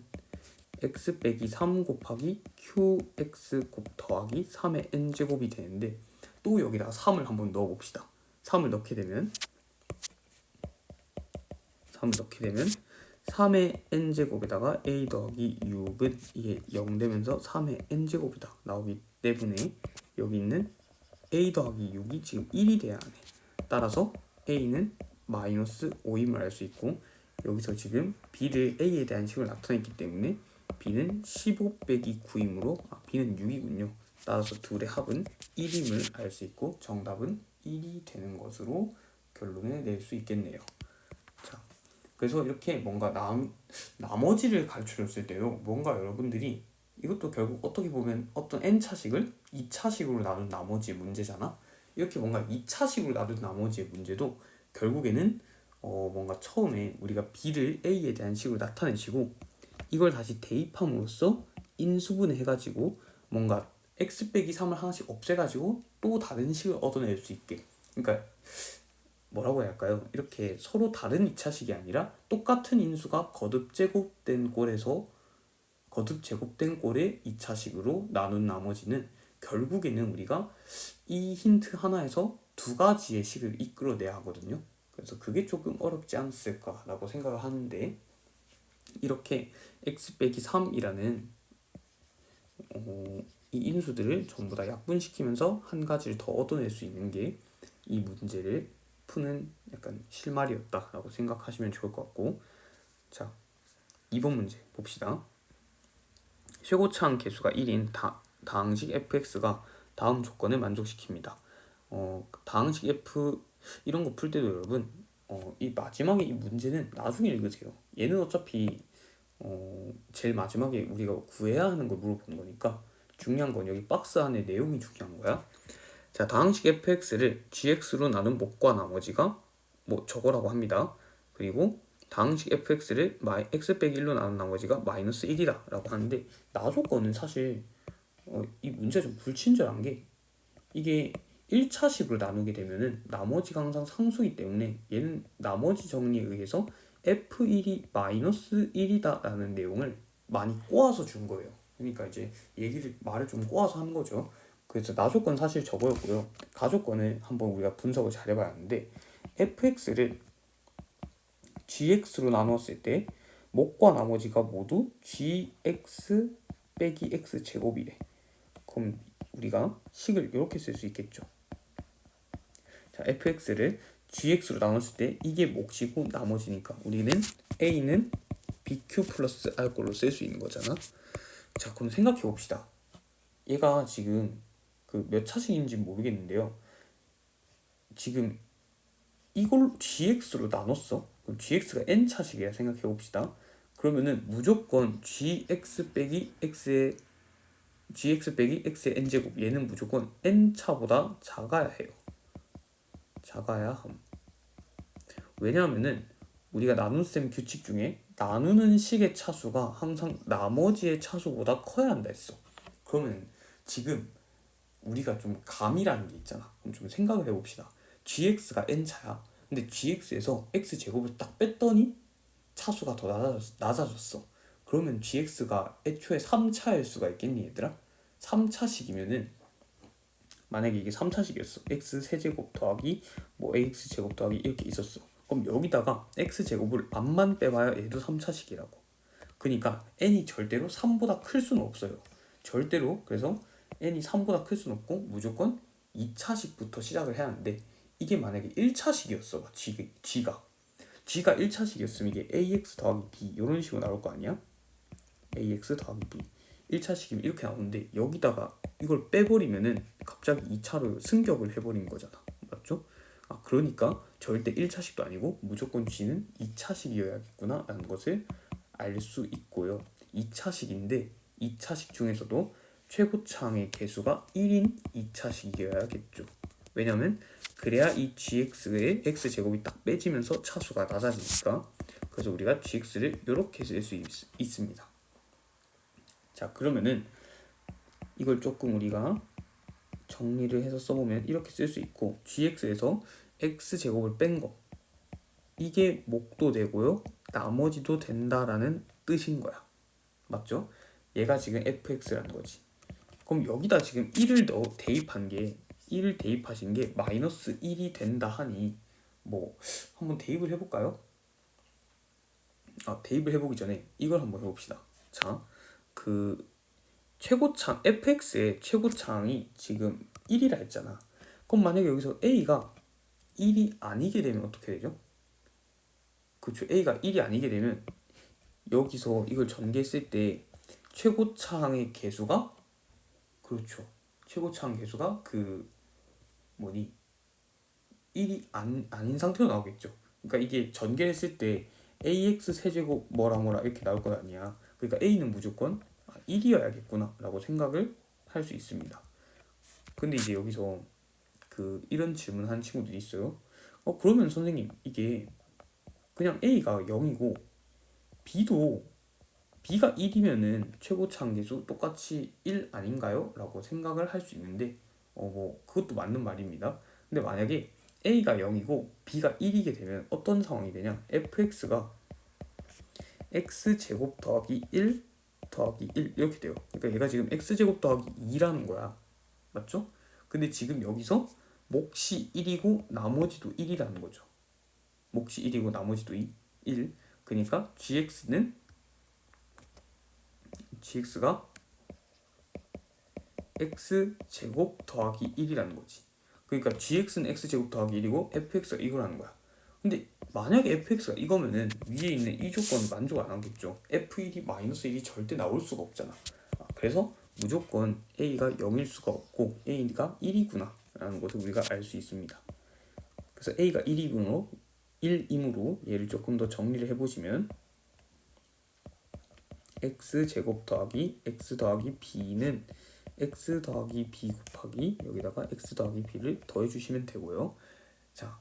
x 빼기 3 곱하기 qx 곱 더하기 3의 n제곱이 되는데, 또 여기다가 3을 한번 넣어 봅시다. 3을 넣게 되면 3의 n제곱에다가 a 더하기 6은 이게 0 되면서 3의 n제곱이다 나오기 때문에 여기 있는 a 더하기 6이 지금 1이 돼야 하네. 따라서 a는 마이너스 5임을 알 수 있고, 여기서 지금 b를 a에 대한 식을 나타냈기 때문에 b는 15 빼기 9이므로 b는 6이군요. 따라서 둘의 합은 1임을 알 수 있고 정답은 1이 되는 것으로 결론을 낼 수 있겠네요. 자, 그래서 이렇게 뭔가 나머지를 가르쳐줬을 때도 뭔가 여러분들이 이것도 결국 어떻게 보면 어떤 n차식을 2차식으로 나눈 나머지의 문제잖아. 이렇게 뭔가 2차식으로 나눈 나머지의 문제도 결국에는 뭔가 처음에 우리가 b를 a에 대한 식으로 나타내시고 이걸 다시 대입함으로써 인수분해 해가지고 뭔가 x 빼기 3을 하나씩 없애가지고 또 다른 식을 얻어낼 수 있게, 그러니까 뭐라고 해야 할까요? 이렇게 서로 다른 2차식이 아니라 똑같은 인수가 거듭 제곱된 꼴의 2차식으로 나눈 나머지는 결국에는 우리가 이 힌트 하나에서 두 가지의 식을 이끌어내야 하거든요. 그래서 그게 조금 어렵지 않았을까라고 생각을 하는데, 이렇게 x 빼기 3이라는 이 인수들을 전부 다 약분시키면서 한 가지를 더 얻어낼 수 있는 게 이 문제를 푸는 약간 실마리였다라고 생각하시면 좋을 것 같고, 자 2번 문제 봅시다. 최고차항 개수가 1인 다항식 fx가 다음 조건을 만족시킵니다. 다항식 f 이런 거 풀 때도 여러분 이 마지막에 이 문제는 나중에 읽으세요. 얘는 어차피 제일 마지막에 우리가 구해야 하는 걸 물어보는 거니까 중요한 건 여기 박스 안에 내용이 중요한 거야. 자, 다항식 fx를 gx로 나눈 목과 나머지가 뭐 저거라고 합니다. 그리고 다항식 fx를 x 빼기 1로 나눈 나머지가 마이너스 1이다 라고 하는데, 나조건은 사실 이 문제가 좀 불친절한 게, 이게 1차식으로 나누게 되면은 나머지가 항상 상수이기 때문에 얘는 나머지 정리에 의해서 f1이 마이너스 1이다 라는 내용을 많이 꼬아서 준 거예요. 그러니까 이제 말을 좀 꼬아서 하는 거죠. 그래서 나조건 사실 저거였고요. 가조건을 한번 우리가 분석을 잘 해봐야 하는데, fx를 gx로 나누었을 때 목과 나머지가 모두 gx 빼기 x 제곱이래. 그럼 우리가 식을 이렇게 쓸 수 있겠죠. 자, fx를 gx로 나눴을 때 이게 몫이고 나머지니까 우리는 a는 bq 플러스 r꼴로 쓸 수 있는 거잖아. 자, 그럼 생각해 봅시다. 얘가 지금 그 몇 차식인지 모르겠는데요. 지금 이걸 gx로 나눴어. 그럼 gx가 n 차식이라 생각해 봅시다. 그러면은 무조건 gx 빼기 x의 n제곱, 얘는 무조건 n차보다 작아야 해요. 작아야 함. 왜냐하면은 우리가 나눗셈 규칙 중에 나누는 식의 차수가 항상 나머지의 차수보다 커야 한다 했어. 그러면 지금 우리가 좀 감이라는 게 있잖아. 그럼 좀 생각을 해봅시다. gx가 n차야. 근데 gx에서 x제곱을 딱 뺐더니 차수가 더 낮아졌어. 그러면 gx가 애초에 3차일 수가 있겠니 얘들아? 3차식이면은 만약에 이게 3차식이었어. x 세제곱 더하기 뭐 ax 제곱 더하기 이렇게 있었어. 그럼 여기다가 x 제곱을 앞만 빼봐야 얘도 3차식이라고. 그러니까 n이 절대로 3보다 클 수는 없어요. 절대로. 그래서 n이 3보다 클 수는 없고 무조건 2차식부터 시작을 해야 하는데, 이게 만약에 1차식이었어. g가 1차식이었으면 이게 ax 더하기 b 이런 식으로 나올 거 아니야? ax 더하기 b 1차식이면 이렇게 나오는데, 여기다가 이걸 빼버리면은 갑자기 2차로 승격을 해버린 거잖아. 맞죠? 그러니까 절대 1차식도 아니고 무조건 g는 2차식이어야겠구나 라는 것을 알 수 있고요. 2차식인데 2차식 중에서도 최고차항의 개수가 1인 2차식이어야겠죠. 왜냐면 그래야 이 gx의 x제곱이 딱 빼지면서 차수가 낮아지니까. 그래서 우리가 gx를 이렇게 쓸 수 있습니다. 자, 그러면은 이걸 조금 우리가 정리를 해서 써보면 이렇게 쓸 수 있고, gx에서 x제곱을 뺀 거, 이게 목도 되고요 나머지도 된다라는 뜻인 거야. 맞죠? 얘가 지금 fx라는 거지. 그럼 여기다 지금 1을 대입하신 게 마이너스 1이 된다 하니, 뭐 한번 대입을 해볼까요? 대입을 해보기 전에 이걸 한번 해봅시다. 자, 그 최고차항 fx의 최고차항이 지금 1이라 했잖아. 그럼 만약에 여기서 a가 1이 아니게 되면 어떻게 되죠? 그렇죠. a가 1이 아니게 되면 여기서 이걸 전개했을 때 최고차항의 개수가, 그렇죠, 최고차항 개수가 그 뭐니 1이 아닌 상태로 나오겠죠. 그러니까 이게 전개했을 때 ax 세제곱 뭐라 이렇게 나올 것 아니야. 그러니까 a는 무조건 1이어야겠구나 라고 생각을 할 수 있습니다. 근데 이제 여기서 이런 질문 하는 친구들이 있어요. 그러면 선생님 이게 그냥 a가 0이고 b가 1이면은 최고차항 개수 똑같이 1 아닌가요? 라고 생각을 할 수 있는데, 뭐 그것도 맞는 말입니다. 근데 만약에 a가 0이고 b가 1이게 되면 어떤 상황이 되냐, fx가 x제곱 더하기 1 더하기 1 이렇게 돼요. 그러니까 얘가 지금 x제곱 더하기 2라는 거야. 맞죠? 근데 지금 여기서 몫이 1이고 나머지도 1이라는 거죠. 몫이 1이고 나머지도 1. 그러니까 gx가 x제곱 더하기 1이라는 거지. 그러니까 gx는 x제곱 더하기 1이고 fx가 이거라는 거야. 근데 만약에 fx가 이거면은 위에 있는 이 조건은 만족 안 하겠죠. f1이 마이너스 1이 절대 나올 수가 없잖아. 그래서 무조건 a가 0일 수가 없고 a가 1이구나 라는 것을 우리가 알 수 있습니다. 그래서 a가 1이므로 얘를 조금 더 정리를 해보시면 x제곱 더하기 x 더하기 b는 x 더하기 b 곱하기 여기다가 x 더하기 b를 더해주시면 되고요. 자,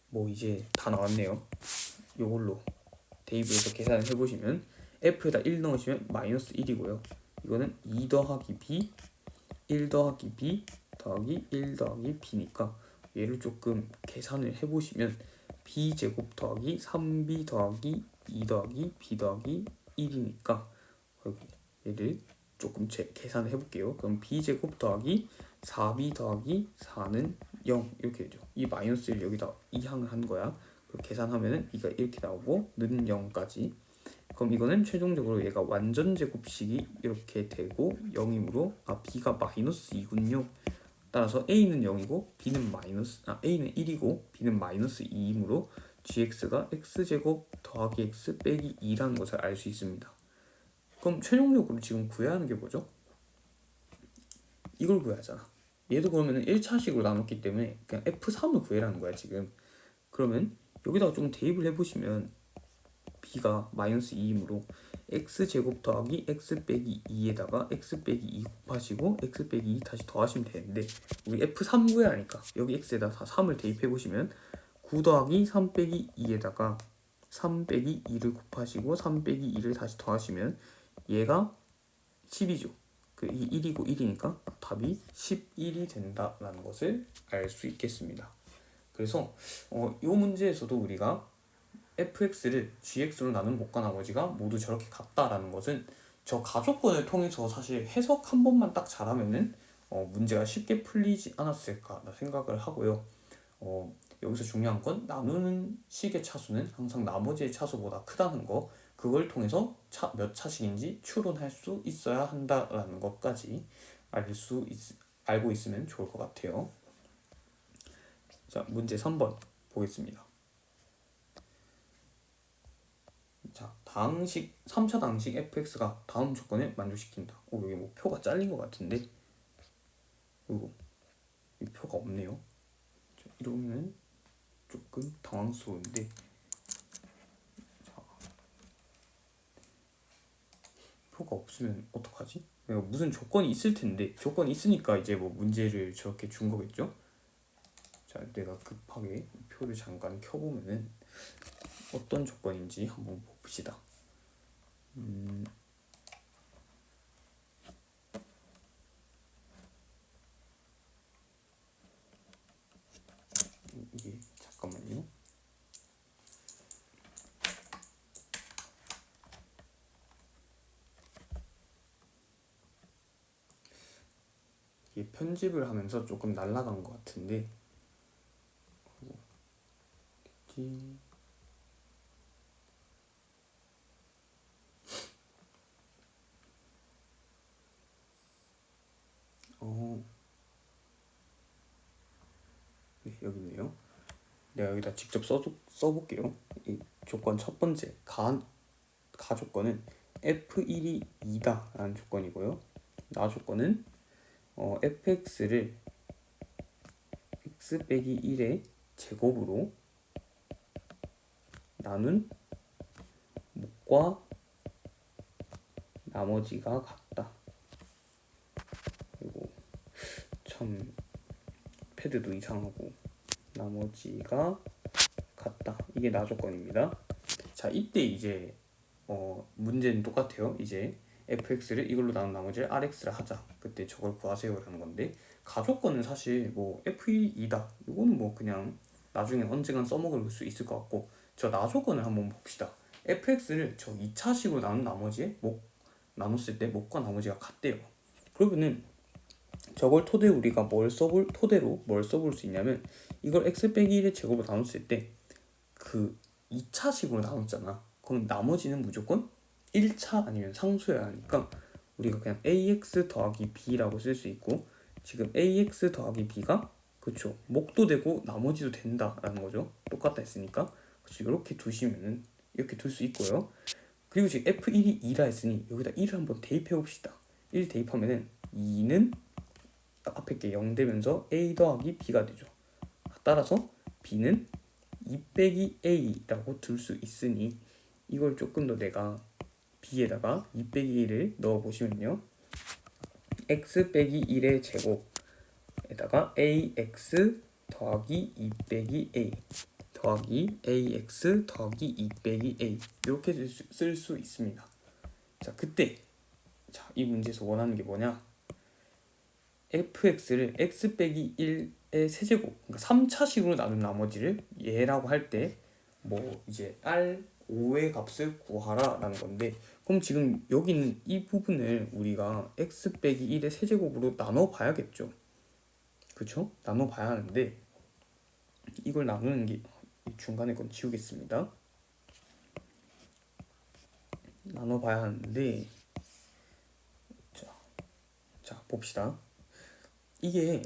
뭐 이제 다 나왔네요. 요걸로 대입해서 계산을 해보시면 f에다 1 넣으시면 마이너스 1이고요. 이거는 2 더하기 b, 1 더하기 b 더하기 1 더하기 b니까 얘를 조금 계산을 해보시면 b제곱 더하기 3b 더하기 2 더하기 b 더하기 1이니까 얘를 조금 계산을 해볼게요. 그럼 b제곱 더하기 4b 더하기 4는 0 이렇게 되죠. 이 마이너스를 여기다 이항을 한 거야. 계산하면은 이가 이렇게 나오고 는 0까지. 그럼 이거는 최종적으로 얘가 완전 제곱식이 이렇게 되고 0이므로 b가 마이너스 2군요. 따라서 a는 0이고 a는 1이고 b는 마이너스 2이므로 gx가 x제곱 더하기 x 빼기 2라는 것을 알 수 있습니다. 그럼 최종적으로 지금 구해야 하는 게 뭐죠? 이걸 구해야 하잖아. 얘도 그러면 1차식으로 나눴기 때문에 그냥 f3을 구해라는 거야 지금. 그러면 여기다가 좀 대입을 해보시면 b가 마이너스 2이므로 x제곱 더하기 x 빼기 2에다가 x 빼기 2 곱하시고 x 빼기 2 다시 더하시면 되는데 우리 f3 구해야 하니까 여기 x에다 3을 대입해보시면 9 더하기 3 빼기 2에다가 3 빼기 2를 곱하시고 3 빼기 2를 다시 더하시면 얘가 10이죠. 그 1이고 1이니까 답이 11이 된다라는 것을 알 수 있겠습니다. 그래서 이 문제에서도 우리가 fx를 gx로 나눈 몫과 나머지가 모두 저렇게 같다라는 것은 저 가조건을 통해서 사실 해석 한 번만 딱 잘하면은 문제가 쉽게 풀리지 않았을까 생각을 하고요. 여기서 중요한 건 나누는 식의 차수는 항상 나머지의 차수보다 크다는 거, 그걸 통해서 몇 차식인지 추론할 수 있어야 한다라는 것까지 알고 있으면 좋을 것 같아요. 자, 문제 3번 보겠습니다. 자, 3차 당식 fx가 다음 조건을 만족시킨다. 여기 뭐 표가 잘린 것 같은데 이 표가 없네요. 이러면 조금 당황스러운데 표가 없으면 어떡하지? 무슨 조건이 있을 텐데 조건이 있으니까 이제 뭐 문제를 저렇게 준 거겠죠? 자, 내가 급하게 표를 잠깐 켜보면은 어떤 조건인지 한번 봅시다. 이게 잠깐만요. 이게 편집을 하면서 조금 날아간 것 같은데 네, 여기 있네요. 내가 여기다 직접 써볼게요. 이 조건 첫 번째 가 조건은 f1이 2다 라는 조건이고요. 나 조건은 fx를 x 빼기 1의 제곱으로 나눈 몫과 나머지가 같다. 그리고 참 패드도 이상하고 나머지가 같다. 이게 나 조건입니다. 자, 이때 이제 문제는 똑같아요. 이제 fx를 이걸로 나눈 나머지를 rx를 하자. 그때 저걸 구하세요라는 건데 가조건은 사실 뭐 f1이 2다. 이거는 뭐 그냥 나중에 언젠간 써먹을 수 있을 것 같고 저 나조건을 한번 봅시다. fx를 저 2차식으로 나눈 나머지에 나눴을 때 몫과 나머지가 같대요. 그러면은 저걸 토대로 우리가 토대로 뭘 써볼 수 있냐면 이걸 x 빼기 1의 제곱을 나눴을 때 그 2차식으로 나눴잖아. 그럼 나머지는 무조건 1차 아니면 상수여야 하니까 우리가 그냥 ax 더하기 b라고 쓸 수 있고 지금 ax 더하기 b가 그쵸 목도 되고 나머지도 된다라는 거죠. 똑같다 했으니까. 그래서 이렇게 두시면은 이렇게 둘 수 있고요. 그리고 지금 f1이 2라 했으니 여기다 1을 한번 대입해 봅시다. 1 대입하면은 2는 앞에 게 0 되면서 a 더하기 b가 되죠. 따라서 b는 2 빼기 a라고 둘 수 있으니 이걸 조금 더 내가 b에다가 2 빼기 1을 넣어보시면요. x 빼기 1의 제곱에다가 ax 더하기 2 빼기 a 더하기 ax 더하기 2 빼기 a 이렇게 쓸 수 있습니다. 자, 그때 이 문제에서 원하는 게 뭐냐? fx를 x 빼기 1의 세제곱 그러니까 3차식으로 나눈 나머지를 얘라고 할 때 뭐 이제 R5의 값을 구하라 라는 건데 그럼 지금 여기 있는 이 부분을 우리가 x 빼기 1의 세제곱으로 나눠 봐야겠죠. 그쵸? 나눠 봐야 하는데 이걸 나누는 게 중간에 건 지우겠습니다. 나눠 봐야 하는데 자 봅시다. 이게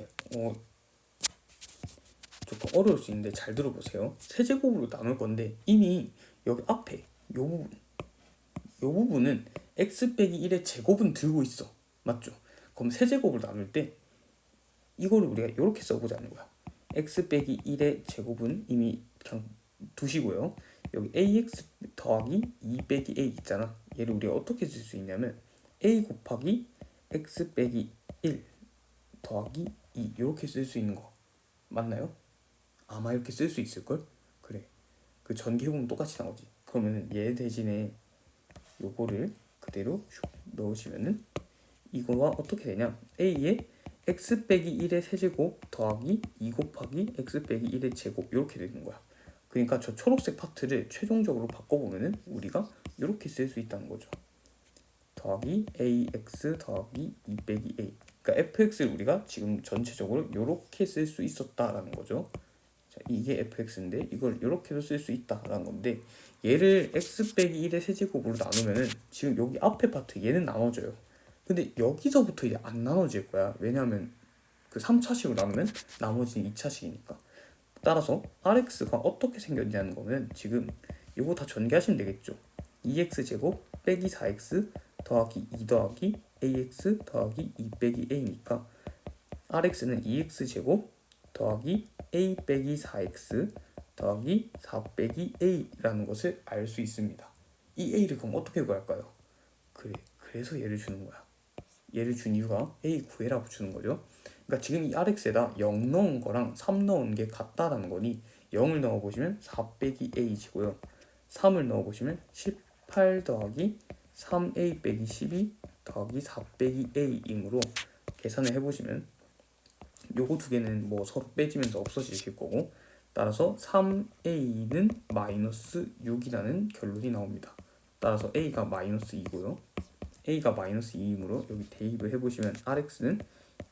조금 어려울 수 있는데 잘 들어보세요. 세제곱으로 나눌 건데 이미 여기 앞에 요 부분은 x 빼기 1의 제곱은 들고 있어. 맞죠? 그럼 세제곱을 나눌 때 이거를 우리가 이렇게 써보자는 거야. x 빼기 1의 제곱은 이미 그냥 두시고요. 여기 ax 더하기 2 빼기 a 있잖아. 얘를 우리가 어떻게 쓸 수 있냐면 a 곱하기 x 빼기 1 더하기 2 이렇게 쓸 수 있는 거 맞나요? 아마 이렇게 쓸 수 있을걸? 그래. 그 전개해보면 똑같이 나오지. 그러면은 얘 대신에 요거를 그대로 넣으시면은 이거와 어떻게 되냐? a에 x 빼기 1의 세제곱 더하기 2 곱하기 x 빼기 1의 제곱 이렇게 되는 거야. 그러니까 저 초록색 파트를 최종적으로 바꿔보면은 우리가 이렇게 쓸 수 있다는 거죠. 더하기 ax 더하기 2 빼기 a. 그러니까 fx를 우리가 지금 전체적으로 이렇게 쓸 수 있었다라는 거죠. 자, 이게 fx인데 이걸 이렇게도 쓸 수 있다라는 건데 얘를 x 빼기 1의 세제곱으로 나누면은 지금 여기 앞에 파트 얘는 나눠져요. 근데 여기서부터 이제 안 나눠질 거야. 왜냐하면 그 3차식으로 나누면 나머지는 2차식이니까. 따라서 rx가 어떻게 생겼냐는 거는 지금 이거 다 전개하시면 되겠죠. 2x제곱 빼기 4x 더하기 2 더하기 ax 더하기 2 빼기 a니까 rx는 2x제곱 더하기 a 빼기 4x 더하기 4 빼기 a라는 것을 알 수 있습니다. 이 a를 그럼 어떻게 구할까요? 그래서 얘를 주는 거야. 얘를 준 이유가 a 구해라고 주는 거죠. 그러니까 지금 이 rx에다 0 넣은 거랑 3 넣은 게 같다라는 거니 0을 넣어보시면 4 빼기 a이고요. 3을 넣어보시면 18 더하기 3a 빼기 12 더하기 4 빼기 a이므로 계산을 해보시면 요거 두 개는 뭐 서로 빼지면서 없어지실 거고 따라서 3a는 마이너스 6이라는 결론이 나옵니다. 따라서 a가 마이너스 2고요. a가 마이너스 2이므로 여기 대입을 해보시면 rx는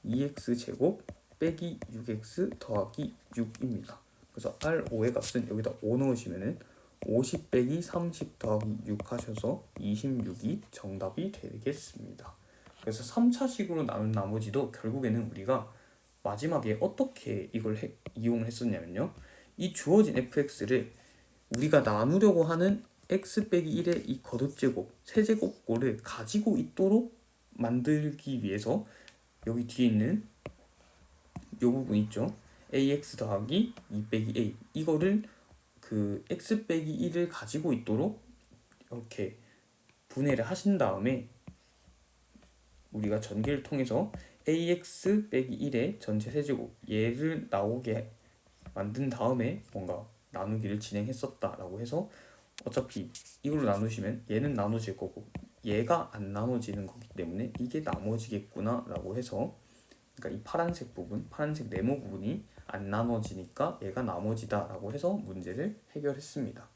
2x제곱 빼기 6x 더하기 6입니다. 그래서 R5의 값은 여기다 5 넣으시면은 50 빼기 30 더하기 6 하셔서 26이 정답이 되겠습니다. 그래서 3차식으로 나눈 나머지도 결국에는 우리가 마지막에 어떻게 이걸 이용했었냐면요. 이 주어진 fx를 우리가 나누려고 하는 x 빼기 1의 이 거듭제곱, 세제곱꼴을 가지고 있도록 만들기 위해서 여기 뒤에 있는 요 부분 있죠. ax 더하기 2 빼기 a 이거를 그 x 빼기 1을 가지고 있도록 이렇게 분해를 하신 다음에 우리가 전개를 통해서 ax 빼기 1의 전체 세제곱 얘를 나오게 만든 다음에 뭔가 나누기를 진행했었다라고 해서 어차피 이걸로 나누시면 얘는 나눠질 거고 얘가 안 나눠지는 거기 때문에 이게 나머지겠구나 라고 해서 그러니까 이 파란색 부분, 파란색 네모 부분이 안 나눠지니까 얘가 나머지다 라고 해서 문제를 해결했습니다.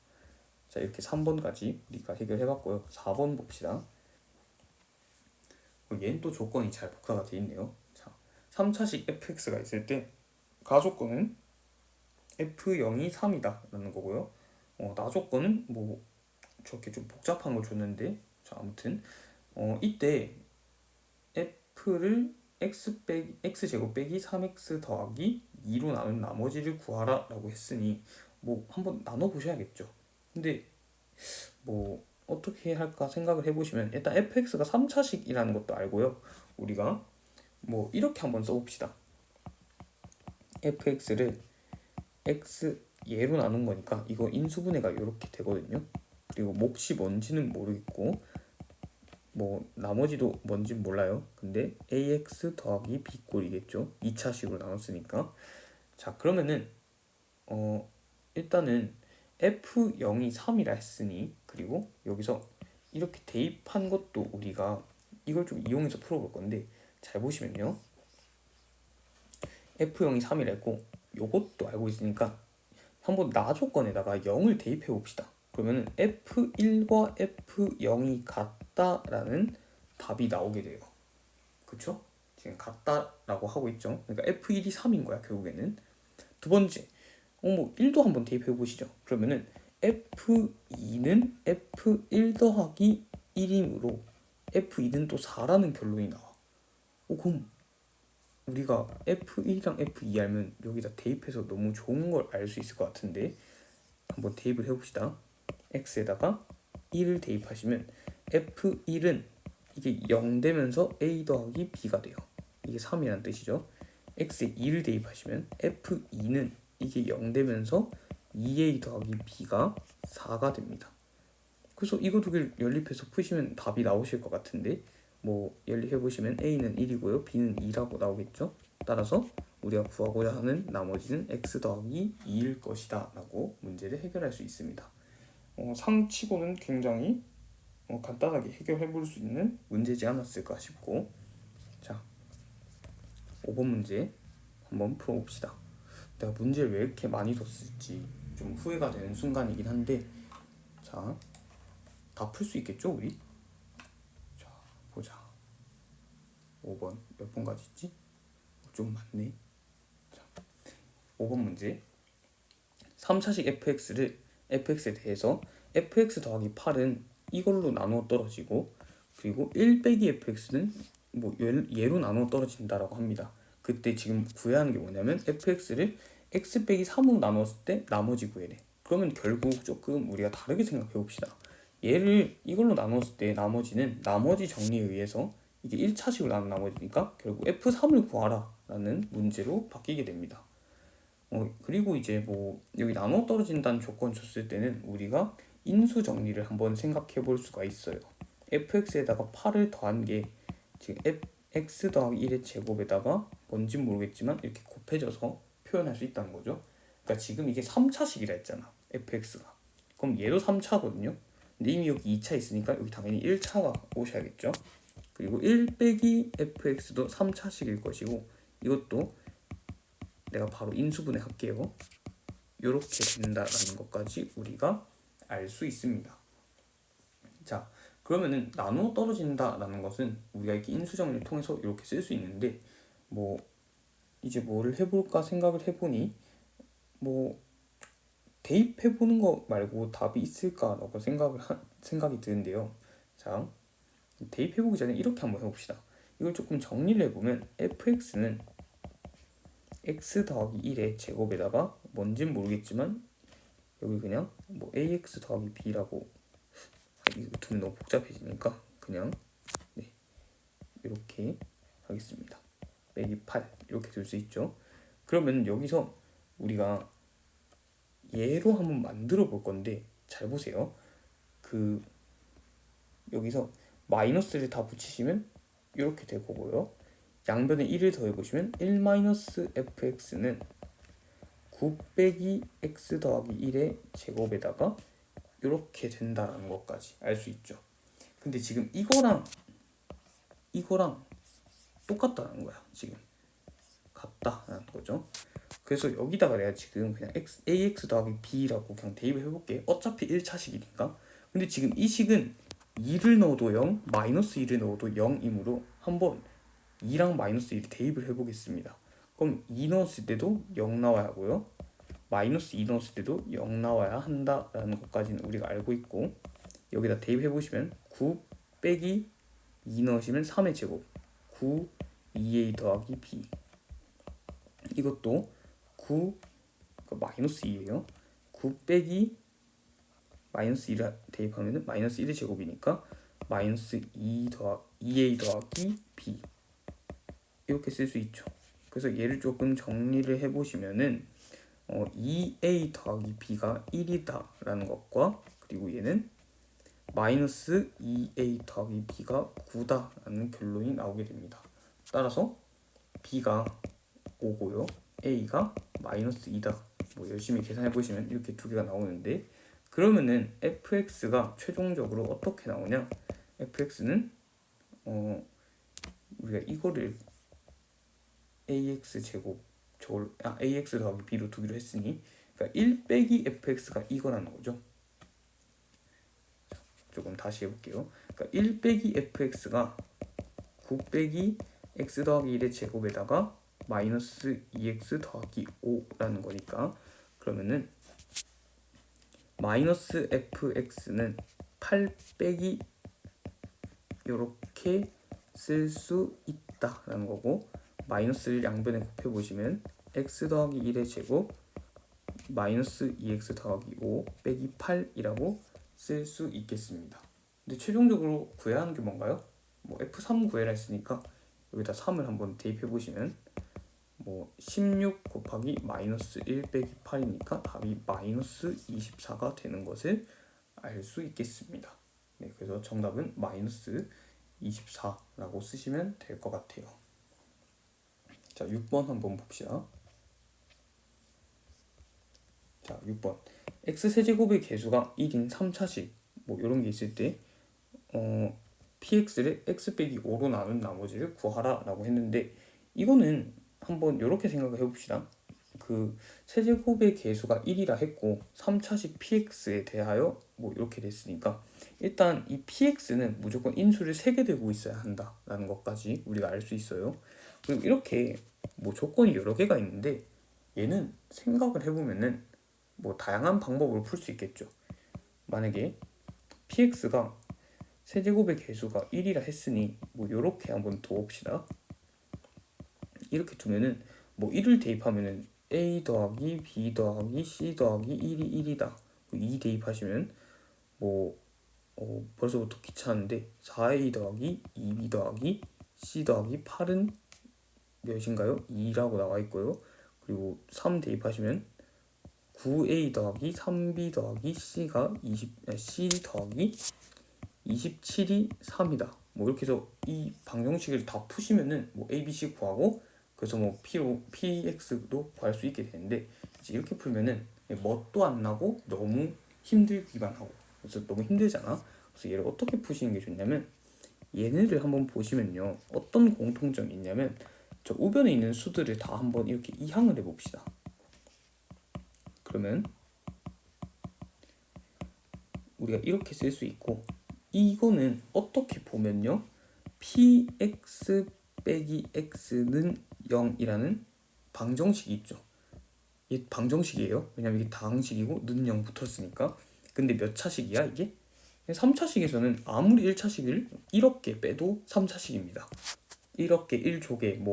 자, 이렇게 3번까지 우리가 해결해봤고요. 4번 봅시다. 얘는 또 조건이 잘 복사가 되어 있네요. 자, 3차식 fx가 있을 때 가조건은 f0이 3이다 라는 거고요. 나조건은 뭐 저렇게 좀 복잡한 걸 줬는데, 자 아무튼 이때 f를 x제곱 빼기 3x 더하기 2로 나눈 나머지를 구하라 라고 했으니 뭐 한번 나눠 보셔야겠죠. 근데 뭐 어떻게 할까 생각을 해보시면, 일단 fx가 3차식이라는 것도 알고요. 우리가 뭐 이렇게 한번 써봅시다. fx를 x 예로 나눈 거니까 이거 인수분해가 이렇게 되거든요. 그리고 몫이 뭔지는 모르겠고 뭐 나머지도 뭔진 몰라요. 근데 ax 더하기 b 꼴이겠죠. 2차식으로 나눴으니까. 자 그러면은 일단은 f0이 3이라 했으니, 그리고 여기서 이렇게 대입한 것도 우리가 이걸 좀 이용해서 풀어볼 건데, 잘 보시면요. f0이 3이라 했고 요것도 알고 있으니까 한번 나조건에다가 0을 대입해 봅시다. 그러면은 f1과 f0이 같다라는 답이 나오게 돼요. 그쵸? 지금 같다라고 하고 있죠. 그러니까 f1이 3인 거야 결국에는. 두 번째, 뭐 1도 한번 대입해 보시죠. 그러면은 f2는 f1 더하기 1이므로 f2는 또 4라는 결론이 나와. 그럼 우리가 f1이랑 f2 알면 여기다 대입해서 너무 좋은 걸 알 수 있을 것 같은데, 한번 대입을 해봅시다. x에다가 1을 대입하시면 f1은 이게 0 되면서 a 더하기 b가 돼요. 이게 3이라는 뜻이죠. x에 2를 대입하시면 f2는 이게 0 되면서 2a 더하기 b가 4가 됩니다. 그래서 이거 두 개를 연립해서 푸시면 답이 나오실 것 같은데, 뭐 연립해보시면 a는 1이고요 b는 2라고 나오겠죠. 따라서 우리가 구하고자 하는 나머지는 x 더하기 2일 것이다 라고 문제를 해결할 수 있습니다. 상치고는 굉장히 간단하게 해결해 볼 수 있는 문제지 않았을까 싶고, 자 5번 문제 한번 풀어봅시다. 내가 문제를 왜 이렇게 많이 줬을지 좀 후회가 되는 순간이긴 한데, 자 다 풀 수 있겠죠 우리? 자 보자. 5번 몇 번까지 있지? 좀 많네. 자 5번 문제. 3차식 fx를 fx에 대해서 fx 더하기 8은 이걸로 나누어 떨어지고, 그리고 1 빼기 fx는 뭐 얘로 나누어 떨어진다라고 합니다. 그때 지금 구해야 하는 게 뭐냐면 fx를 x 빼기 3으로 나눴을 때 나머지 구해래. 그러면 결국 조금 우리가 다르게 생각해 봅시다. 얘를 이걸로 나눴을 때 나머지는 나머지 정리에 의해서 이게 1차식으로 나눈 나머지니까 결국 f3을 구하라 라는 문제로 바뀌게 됩니다. 그리고 이제 뭐 여기 나눠 떨어진다는 조건 줬을 때는 우리가 인수 정리를 한번 생각해 볼 수가 있어요. fx에다가 8을 더한 게 지금 x 더하기 1의 제곱에다가 뭔진 모르겠지만 이렇게 곱해져서 표현할 수 있다는 거죠. 그러니까 지금 이게 3차식이라 했잖아 fx가. 그럼 얘도 3차거든요. 근데 이미 여기 2차 있으니까 여기 당연히 1차가 오셔야겠죠. 그리고 1 빼기 fx도 3차식일 것이고, 이것도 내가 바로 인수분해 할게요. 이렇게 된다라는 것까지 우리가 알 수 있습니다. 자 그러면은 나누어 떨어진다라는 것은 우리가 이렇게 인수정리를 통해서 이렇게 쓸 수 있는데, 뭐 이제 뭐를 해볼까 생각을 해보니 뭐 대입해보는 거 말고 답이 있을까라고 생각이 드는데요. 자 대입해보기 전에 이렇게 한번 해봅시다. 이걸 조금 정리를 해보면 fx는 x 더하기 1의 제곱에다가 뭔진 모르겠지만 여기 그냥 뭐 ax 더하기 b라고, 이거 두면 너무 복잡해지니까 그냥 이렇게 하겠습니다. 빼기 8 이렇게 둘 수 있죠. 그러면 여기서 우리가 얘로 한번 만들어 볼 건데, 잘 보세요. 그 여기서 마이너스를 다 붙이시면 이렇게 될 거고요. 양변에 1을 더해보시면 1-fx는 9 빼기 x 더하기 1의 제곱에다가 이렇게 된다라는 것까지 알 수 있죠. 근데 지금 이거랑 똑같다는 거야. 지금 같다라는 거죠. 그래서 여기다가 내가 지금 그냥 ax 더하기 b라고 그냥 대입을 해볼게. 어차피 1차식이니까. 근데 지금 이 식은 2를 넣어도 0, 마이너스 2를 넣어도 0이므로 한번 2랑 마이너스 1을 대입을 해보겠습니다. 그럼 2 넣었을 때도 0 나와야 하고요. 마이너스 2 넣었을 때도 0 나와야 한다라는 것까지는 우리가 알고 있고, 여기다 대입해보시면 9 빼기 2 넣으시면 3의 제곱, 9 2a 더하기 b, 이것도 9 마이너스 2예요. 9 빼기 마이너스 1을 대입하면 마이너스 1의 제곱이니까 마이너스 2a 더하기 b, 이렇게 쓸 수 있죠. 그래서 얘를 조금 정리를 해보시면은 2a 더하기 b가 1이다 라는 것과, 그리고 얘는 마이너스 2a 더하기 b가 9다 라는 결론이 나오게 됩니다. 따라서 b가 5고요, a가 마이너스 2다. 뭐 열심히 계산해 보시면 이렇게 두 개가 나오는데, 그러면은 fx가 최종적으로 어떻게 나오냐? fx는 우리가 이거를 ax 제곱 ax 더하기 b로 두기로 했으니, 그러니까 1 빼기 fx가 이거라는 거죠. 조금 다시 해볼게요. 그러니까 1 빼기 fx가 9 빼기 x 더하기 1의 제곱에다가 마이너스 2x 더하기 5라는 거니까, 그러면은 마이너스 fx는 8 빼기 요렇게 쓸 수 있다라는 거고, 마이너스를 양변에 곱해보시면 x 더하기 1의 제곱 마이너스 2x 더하기 5 빼기 8이라고 쓸 수 있겠습니다. 근데 최종적으로 구해야 하는 게 뭔가요? 뭐 f3 구해라 했으니까 여기다 3을 한번 대입해보시면 16 곱하기 마이너스 1 빼기 8이니까 답이 마이너스 24가 되는 것을 알 수 있겠습니다. 네, 그래서 정답은 마이너스 24라고 쓰시면 될 것 같아요. 자, 6번 한번 봅시다. 자, 6번. x세제곱의 개수가 1인 3차식 이런 게 있을 때 px를 x 빼기 5로 나눈 나머지를 구하라 라고 했는데, 이거는 한번 이렇게 생각을 해봅시다. 그 세제곱의 개수가 1이라 했고 3차식 px에 대하여 이렇게 됐으니까, 일단 이 px는 무조건 인수를 3개 들고 있어야 한다라는 것까지 우리가 알 수 있어요. 그리고 이렇게 조건이 여러 개가 있는데, 얘는 생각을 해보면은 다양한 방법으로 풀 수 있겠죠. 만약에 px가 세제곱의 개수가 1이라 했으니 요렇게 한번 둬봅시다. 이렇게 두면은 1을 대입하면은 a 더하기 b 더하기 c 더하기 1이 1이다. 2 대입하시면 벌써부터 귀찮은데 4a 더하기 2b 더하기 c 더하기 8은 몇인가요? 2라고 나와 있고요. 그리고 3 대입하시면 9a 더하기 3b 더하기 c가 c 더하기 27이 3이다. 이렇게 해서 이 방정식을 다 푸시면은 a, b, c 구하고, 그래서 px도 구할 수 있게 되는데, 이제 이렇게 풀면은 멋도 안 나고 너무 힘들기만 하고, 그래서 너무 힘들잖아. 그래서 얘를 어떻게 푸시는 게 좋냐면, 얘네를 한번 보시면요, 어떤 공통점이 있냐면, 저 우변에 있는 수들을 다 한번 이렇게 이항을 해봅시다. 그러면 우리가 이렇게 쓸 수 있고, 이거는 어떻게 보면요, px 빼기 x는 0이라는 방정식이 있죠. 이게 방정식이에요. 왜냐면 이게 다항식이고 는 0 붙었으니까. 근데 몇 차식이야 이게? 3차식에서는 아무리 1차식을 이렇게 빼도 3차식입니다. 이렇게 1족에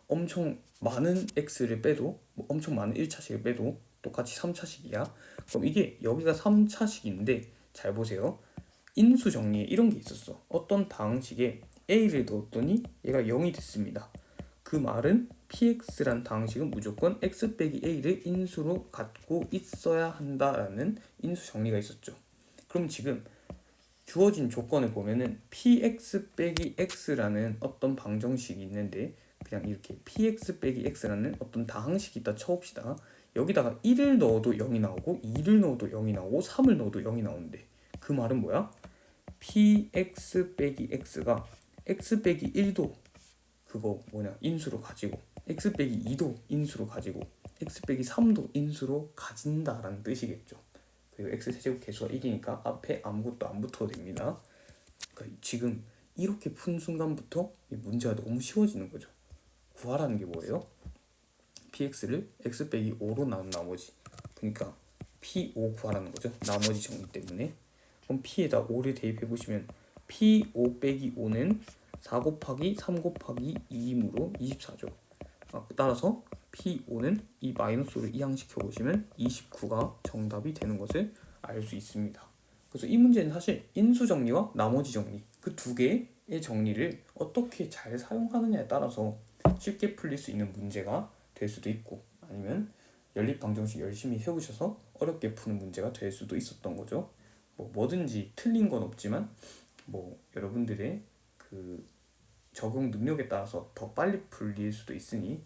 엄청 많은 x를 빼도 엄청 많은 1차식을 빼도 똑같이 3차식이야. 그럼 이게 여기가 3차식인데 잘 보세요. 인수 정리에 이런 게 있었어. 어떤 다항식에 a를 넣었더니 얘가 0이 됐습니다. 그 말은 px란 다항식은 무조건 x 빼기 a를 인수로 갖고 있어야 한다라는 인수 정리가 있었죠. 그럼 지금 주어진 조건을 보면은 px 빼기 x라는 어떤 방정식이 있는데, 그냥 이렇게 px 빼기 x라는 어떤 다항식이 있다 쳐봅시다. 여기다가 1을 넣어도 0이 나오고 2를 넣어도 0이 나오고 3을 넣어도 0이 나오는데, 그 말은 뭐야? px 빼기 x가 x 빼기 1도 인수로 가지고, x 빼기 2도 인수로 가지고, x 빼기 3도 인수로 가진다라는 뜻이겠죠. 그리고 x 세제곱 개수가 1이니까 앞에 아무것도 안 붙어도 됩니다. 그러니까 지금 이렇게 푼 순간부터 이 문제가 너무 쉬워지는 거죠. 구하라는 게 뭐예요? px를 x 빼기 5로 나눈 나머지, 그러니까 p5 구하라는 거죠. 나머지 정리 때문에. 그럼 p에다 5를 대입해 보시면 p5 빼기 5는 4 곱하기 3 곱하기 2이므로 24죠. 따라서 p5는 이 마이너스를 이항시켜 보시면 29가 정답이 되는 것을 알 수 있습니다. 그래서 이 문제는 사실 인수 정리와 나머지 정리, 그 두 개의 정리를 어떻게 잘 사용하느냐에 따라서 쉽게 풀릴 수 있는 문제가 될 수도 있고, 아니면 연립 방정식 열심히 해오셔서 어렵게 푸는 문제가 될 수도 있었던 거죠. 뭐든지 틀린 건 없지만 여러분들의 그 적용 능력에 따라서 더 빨리 풀릴 수도 있으니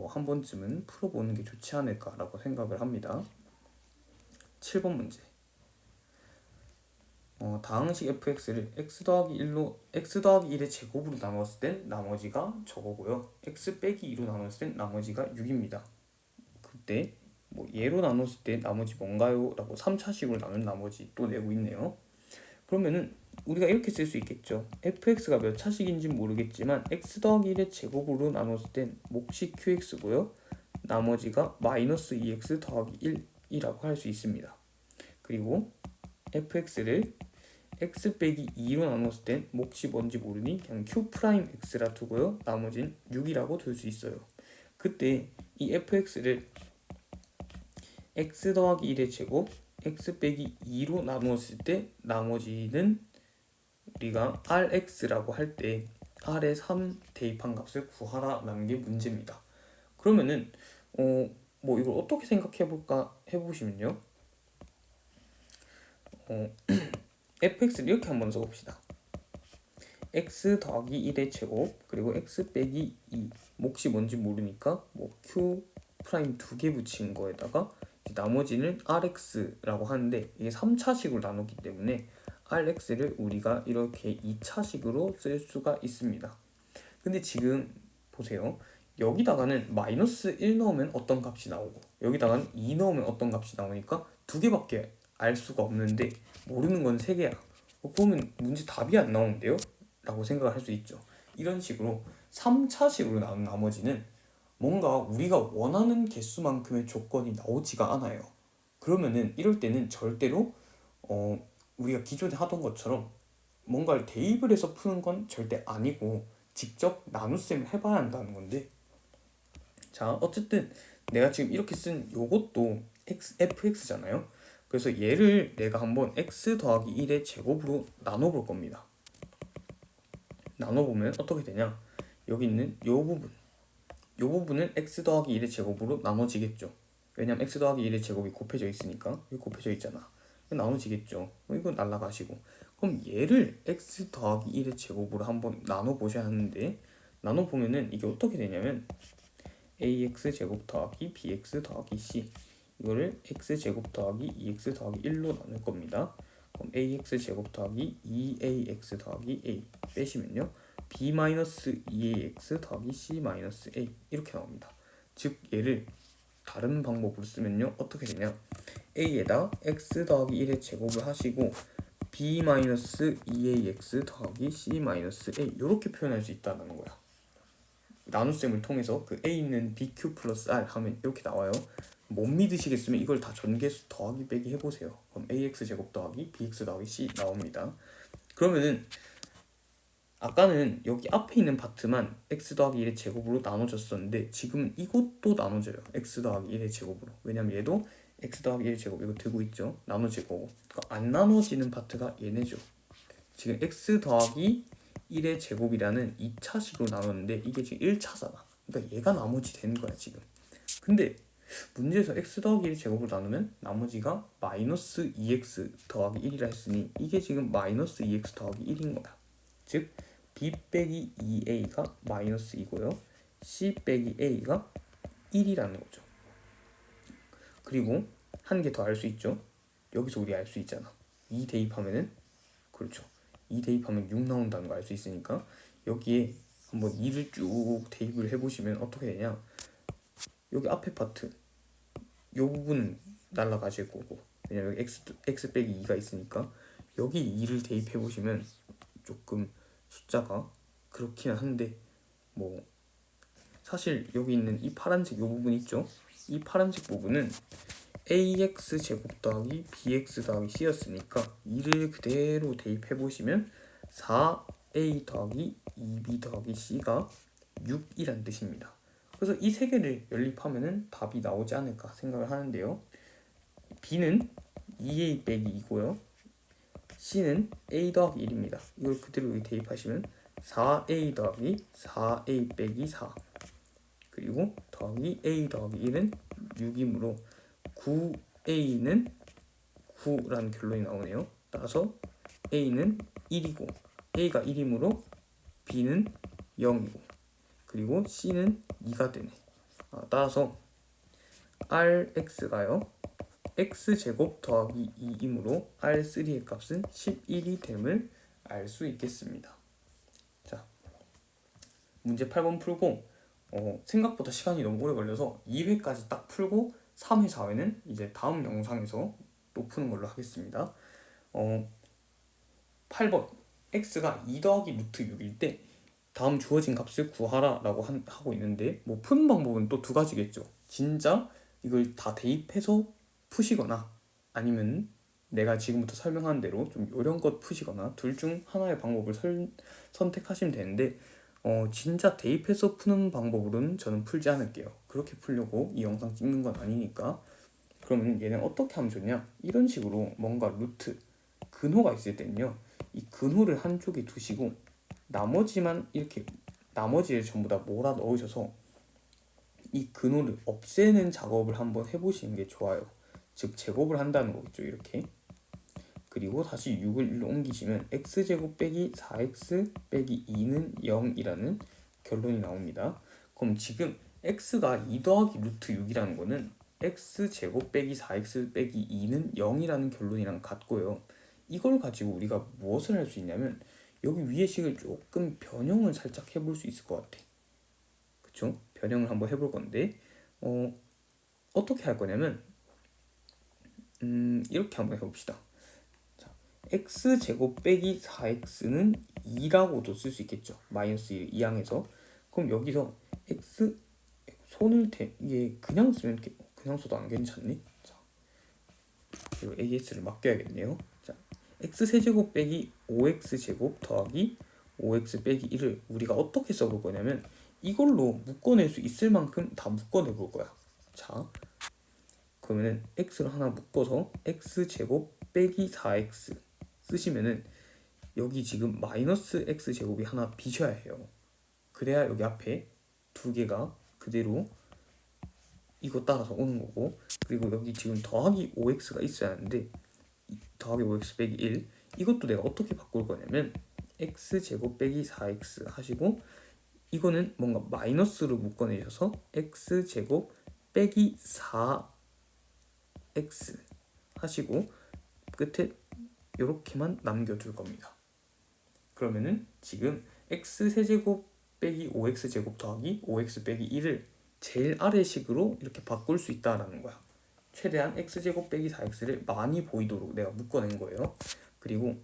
한 번쯤은 풀어보는 게 좋지 않을까라고 생각을 합니다. 7번 문제. 다항식 fx를 x 더하기 1의 제곱으로 나눴을 땐 나머지가 저거고요. x 빼기 2로 나눴을 땐 나머지가 6입니다. 그때 얘로 나눴을 때 나머지 뭔가요? 라고 3차식으로 나눈 나머지 또 내고 있네요. 그러면은 우리가 이렇게 쓸 수 있겠죠. fx가 몇 차식인지 모르겠지만 x 더하기 1의 제곱으로 나눴을 땐 몫이 qx고요. 나머지가 마이너스 2x 더하기 1이라고 할 수 있습니다. 그리고 fx를 x 빼기 2로 나눴을 땐 몫이 뭔지 모르니 그냥 q 프라임 x라 두고요. 나머지는 6이라고 둘 수 있어요. 그때 이 fx를 x 더하기 1의 제곱 x 빼기 2로 나누었을 때 나머지는 우리가 rx라고 할 때 r에 3 대입한 값을 구하라 라는 게 문제입니다. 그러면은 이걸 어떻게 생각해 볼까 해보시면요. fx를 이렇게 한번 써봅시다. x 더하기 1의 제곱 그리고 x 빼기 2 몫이 뭔지 모르니까 q 프라임 2개 붙인 거에다가 나머지는 rx라고 하는데 이게 3차식으로 나누기 때문에 rx를 우리가 이렇게 2차식으로 쓸 수가 있습니다. 근데 지금 보세요. 여기다가는 마이너스 1 넣으면 어떤 값이 나오고 여기다가는 2 넣으면 어떤 값이 나오니까 두 개밖에 알 수가 없는데 모르는 건 3개야. 그러면 문제 답이 안 나오는데요? 라고 생각을 할 수 있죠. 이런 식으로 3차식으로 나눈 나머지는 뭔가 우리가 원하는 개수만큼의 조건이 나오지가 않아요. 그러면은 이럴 때는 절대로 우리가 기존에 하던 것처럼 뭔가를 대입을 해서 푸는 건 절대 아니고 직접 나눗셈을 해봐야 한다는 건데, 자 어쨌든 내가 지금 이렇게 쓴 요것도 fx잖아요. 그래서 얘를 내가 한번 x 더하기 1의 제곱으로 나눠볼 겁니다. 나눠보면 어떻게 되냐, 여기 있는 요 부분은 x 더하기 1의 제곱으로 나눠지겠죠. 왜냐면 x 더하기 1의 제곱이 곱해져 있으니까. 여기 곱해져 있잖아. 나눠지겠죠. 이거 날라가시고, 그럼 얘를 x 더하기 1의 제곱으로 한번 나눠보셔야 하는데, 나눠보면은 이게 어떻게 되냐면 ax 제곱 더하기 bx 더하기 c, 이거를 x 제곱 더하기 2x 더하기 1로 나눌 겁니다. 그럼 ax 제곱 더하기 2ax 더하기 a 빼시면요 b-2ax 더하기 c-a 이렇게 나옵니다. 즉 얘를 다른 방법으로 쓰면요 어떻게 되냐, a에다 x 더하기 1의 제곱을 하시고 b-2ax 더하기 c-a 이렇게 표현할 수 있다는 거야. 나눗셈을 통해서 그 a는 bq 플러스 r 하면 이렇게 나와요. 못 믿으시겠으면 이걸 다 전개수 더하기 빼기 해보세요. 그럼 ax 제곱 더하기 bx 더하기 c 나옵니다. 그러면은 아까는 여기 앞에 있는 파트만 x 더하기 1의 제곱으로 나눠졌었는데 지금은 이것도 나눠져요. x 더하기 1의 제곱으로. 왜냐면 얘도 x 더하기 1의 제곱 이거 들고 있죠. 나눠질 거고. 그러니까 안 나눠지는 파트가 얘네죠. 지금 x 더하기 1의 제곱이라는 2차식으로 나눴는데 이게 지금 1차잖아. 그러니까 얘가 나머지 되는 거야 지금. 근데 문제에서 x 더하기 1의 제곱을 나누면 나머지가 마이너스 2x 더하기 1이라 했으니 이게 지금 마이너스 2x 더하기 1인 거야. 즉 b 빼기 2a가 마이너스 2고요. c 빼기 a가 1이라는 거죠. 그리고 한 개 더 알 수 있죠. 여기서 우리 알 수 있잖아. 2 대입하면은, 그렇죠, 2 대입하면 6 나온다는 거 알 수 있으니까 여기에 한번 2를 쭉 대입을 해보시면 어떻게 되냐, 여기 앞에 파트 요 부분은 날라가실 거고, 왜냐면 여기 x 빼기 2가 있으니까 여기 2를 대입해보시면 조금 숫자가 그렇긴 한데 뭐 사실 여기 있는 이 파란색 이 부분 있죠? 이 파란색 부분은 ax 제곱 더하기 bx 더하기 c였으니까 이를 그대로 대입해 보시면 4a 더하기 2b 더하기 c가 6이란 뜻입니다. 그래서 이 세 개를 연립하면은 답이 나오지 않을까 생각을 하는데요. b는 2a 빼기 2고요. c는 a 더하기 1입니다. 이걸 그대로 여기 대입하시면 4a 더하기 4a 빼기 4 그리고 더하기 a 더하기 1은 6이므로 9a는 9라는 결론이 나오네요. 따라서 a는 1이고 a가 1이므로 b는 0이고 그리고 c는 2가 되네. 따라서 rx가요 x제곱 더하기 2이므로 r3의 값은 11이 됨을 알 수 있겠습니다. 자, 문제 8번 풀고 생각보다 시간이 너무 오래 걸려서 2회까지 딱 풀고 3회, 4회는 이제 다음 영상에서 또 푸는 걸로 하겠습니다. 8번 x가 2 더하기 루트 6일 때 다음 주어진 값을 구하라 라고 하고 있는데 뭐 푸는 방법은 또 두 가지겠죠. 진짜 이걸 다 대입해서 푸시거나 아니면 내가 지금부터 설명한 대로 좀 요령껏 푸시거나 둘 중 하나의 방법을 선택하시면 되는데 진짜 대입해서 푸는 방법으로는 저는 풀지 않을게요. 그렇게 풀려고 이 영상 찍는 건 아니니까. 그러면 얘는 어떻게 하면 좋냐? 이런 식으로 뭔가 루트, 근호가 있을 때는요. 이 근호를 한쪽에 두시고 나머지만 이렇게 나머지를 전부 다 몰아 넣으셔서 이 근호를 없애는 작업을 한번 해보시는 게 좋아요. 즉 제곱을 한다는 거겠죠. 이렇게. 그리고 다시 6을 1로 옮기시면 x제곱 빼기 4x 빼기 2는 0이라는 결론이 나옵니다. 그럼 지금 x가 2 더하기 루트 6이라는 거는 x제곱 빼기 4x 빼기 2는 0이라는 결론이랑 같고요. 이걸 가지고 우리가 무엇을 할 수 있냐면 여기 위의 식을 조금 변형을 살짝 해볼 수 있을 것 같아. 그쵸? 변형을 한번 해볼 건데 어떻게 할 거냐면 이렇게 한번 해봅시다. x제곱 빼기 4x는 2라고도 쓸 수 있겠죠. 마이너스 1 이항에서. 그럼 여기서 x 손을 이게 그냥 쓰면 이렇게 그냥 써도 안 괜찮니? 자, 그리고 AS를 맡겨야겠네요. 자, x세제곱 빼기 5x제곱 더하기 5x 빼기 1을 우리가 어떻게 써볼 거냐면 이걸로 묶어낼 수 있을 만큼 다 묶어내 볼 거야. 자, 그러면은 x를 하나 묶어서 x제곱 빼기 4x 쓰시면은 여기 지금 마이너스 x제곱이 하나 비셔야 해요. 그래야 여기 앞에 두 개가 그대로 이거 따라서 오는 거고, 그리고 여기 지금 더하기 5x가 있어야 하는데 더하기 5x 빼기 1 이것도 내가 어떻게 바꿀 거냐면 x제곱 빼기 4x 하시고 이거는 뭔가 마이너스로 묶어내셔서 x제곱 빼기 4x 하시고 끝에 이렇게만 남겨둘 겁니다. 그러면은 지금 x세제곱 빼기 5x제곱 더하기 5x 빼기 1을 제일 아래 식으로 이렇게 바꿀 수 있다라는 거야. 최대한 x제곱 빼기 4x를 많이 보이도록 내가 묶어낸 거예요. 그리고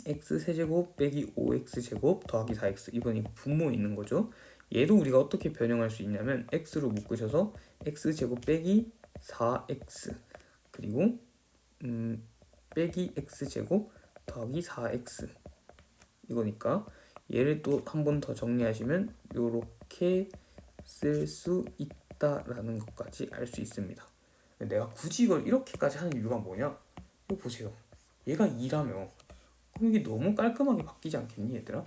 x세제곱 빼기 5x제곱 더하기 4x 이건 이거 분모 있는 거죠. 얘도 우리가 어떻게 변형할 수 있냐면 x로 묶으셔서 x제곱 빼기 4x 그리고 빼기 x제곱 더하기 4x 이거니까 얘를 또 한 번 더 정리하시면 요렇게 쓸 수 있다라는 것까지 알 수 있습니다. 내가 굳이 이걸 이렇게까지 하는 이유가 뭐냐? 이거 보세요. 얘가 2라며 그럼 이게 너무 깔끔하게 바뀌지 않겠니 얘들아?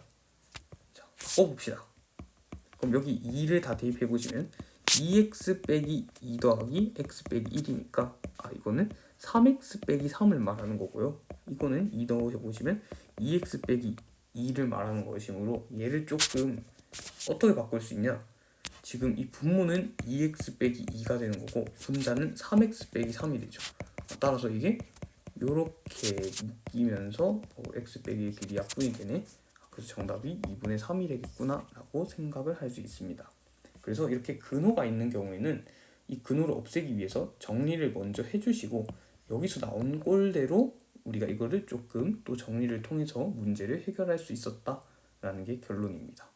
자, 바꿔봅시다. 그럼 여기 2를 다 대입해보시면 2x 빼기 2 더하기 x 빼기 1이니까 이거는 3x 빼기 3을 말하는 거고요. 이거는 2 넣어보시면 2x 빼기 2를 말하는 것이므로 얘를 조금 어떻게 바꿀 수 있냐? 지금 이 분모는 2x 빼기 2가 되는 거고 분자는 3x 빼기 3이 되죠. 따라서 이게 요렇게 묶이면서 x 빼기 1이 약분이 되네. 그래서 정답이 2분의 3이 되겠구나 라고 생각을 할 수 있습니다. 그래서 이렇게 근호가 있는 경우에는 이 근호를 없애기 위해서 정리를 먼저 해주시고 여기서 나온 꼴대로 우리가 이거를 조금 또 정리를 통해서 문제를 해결할 수 있었다 라는 게 결론입니다.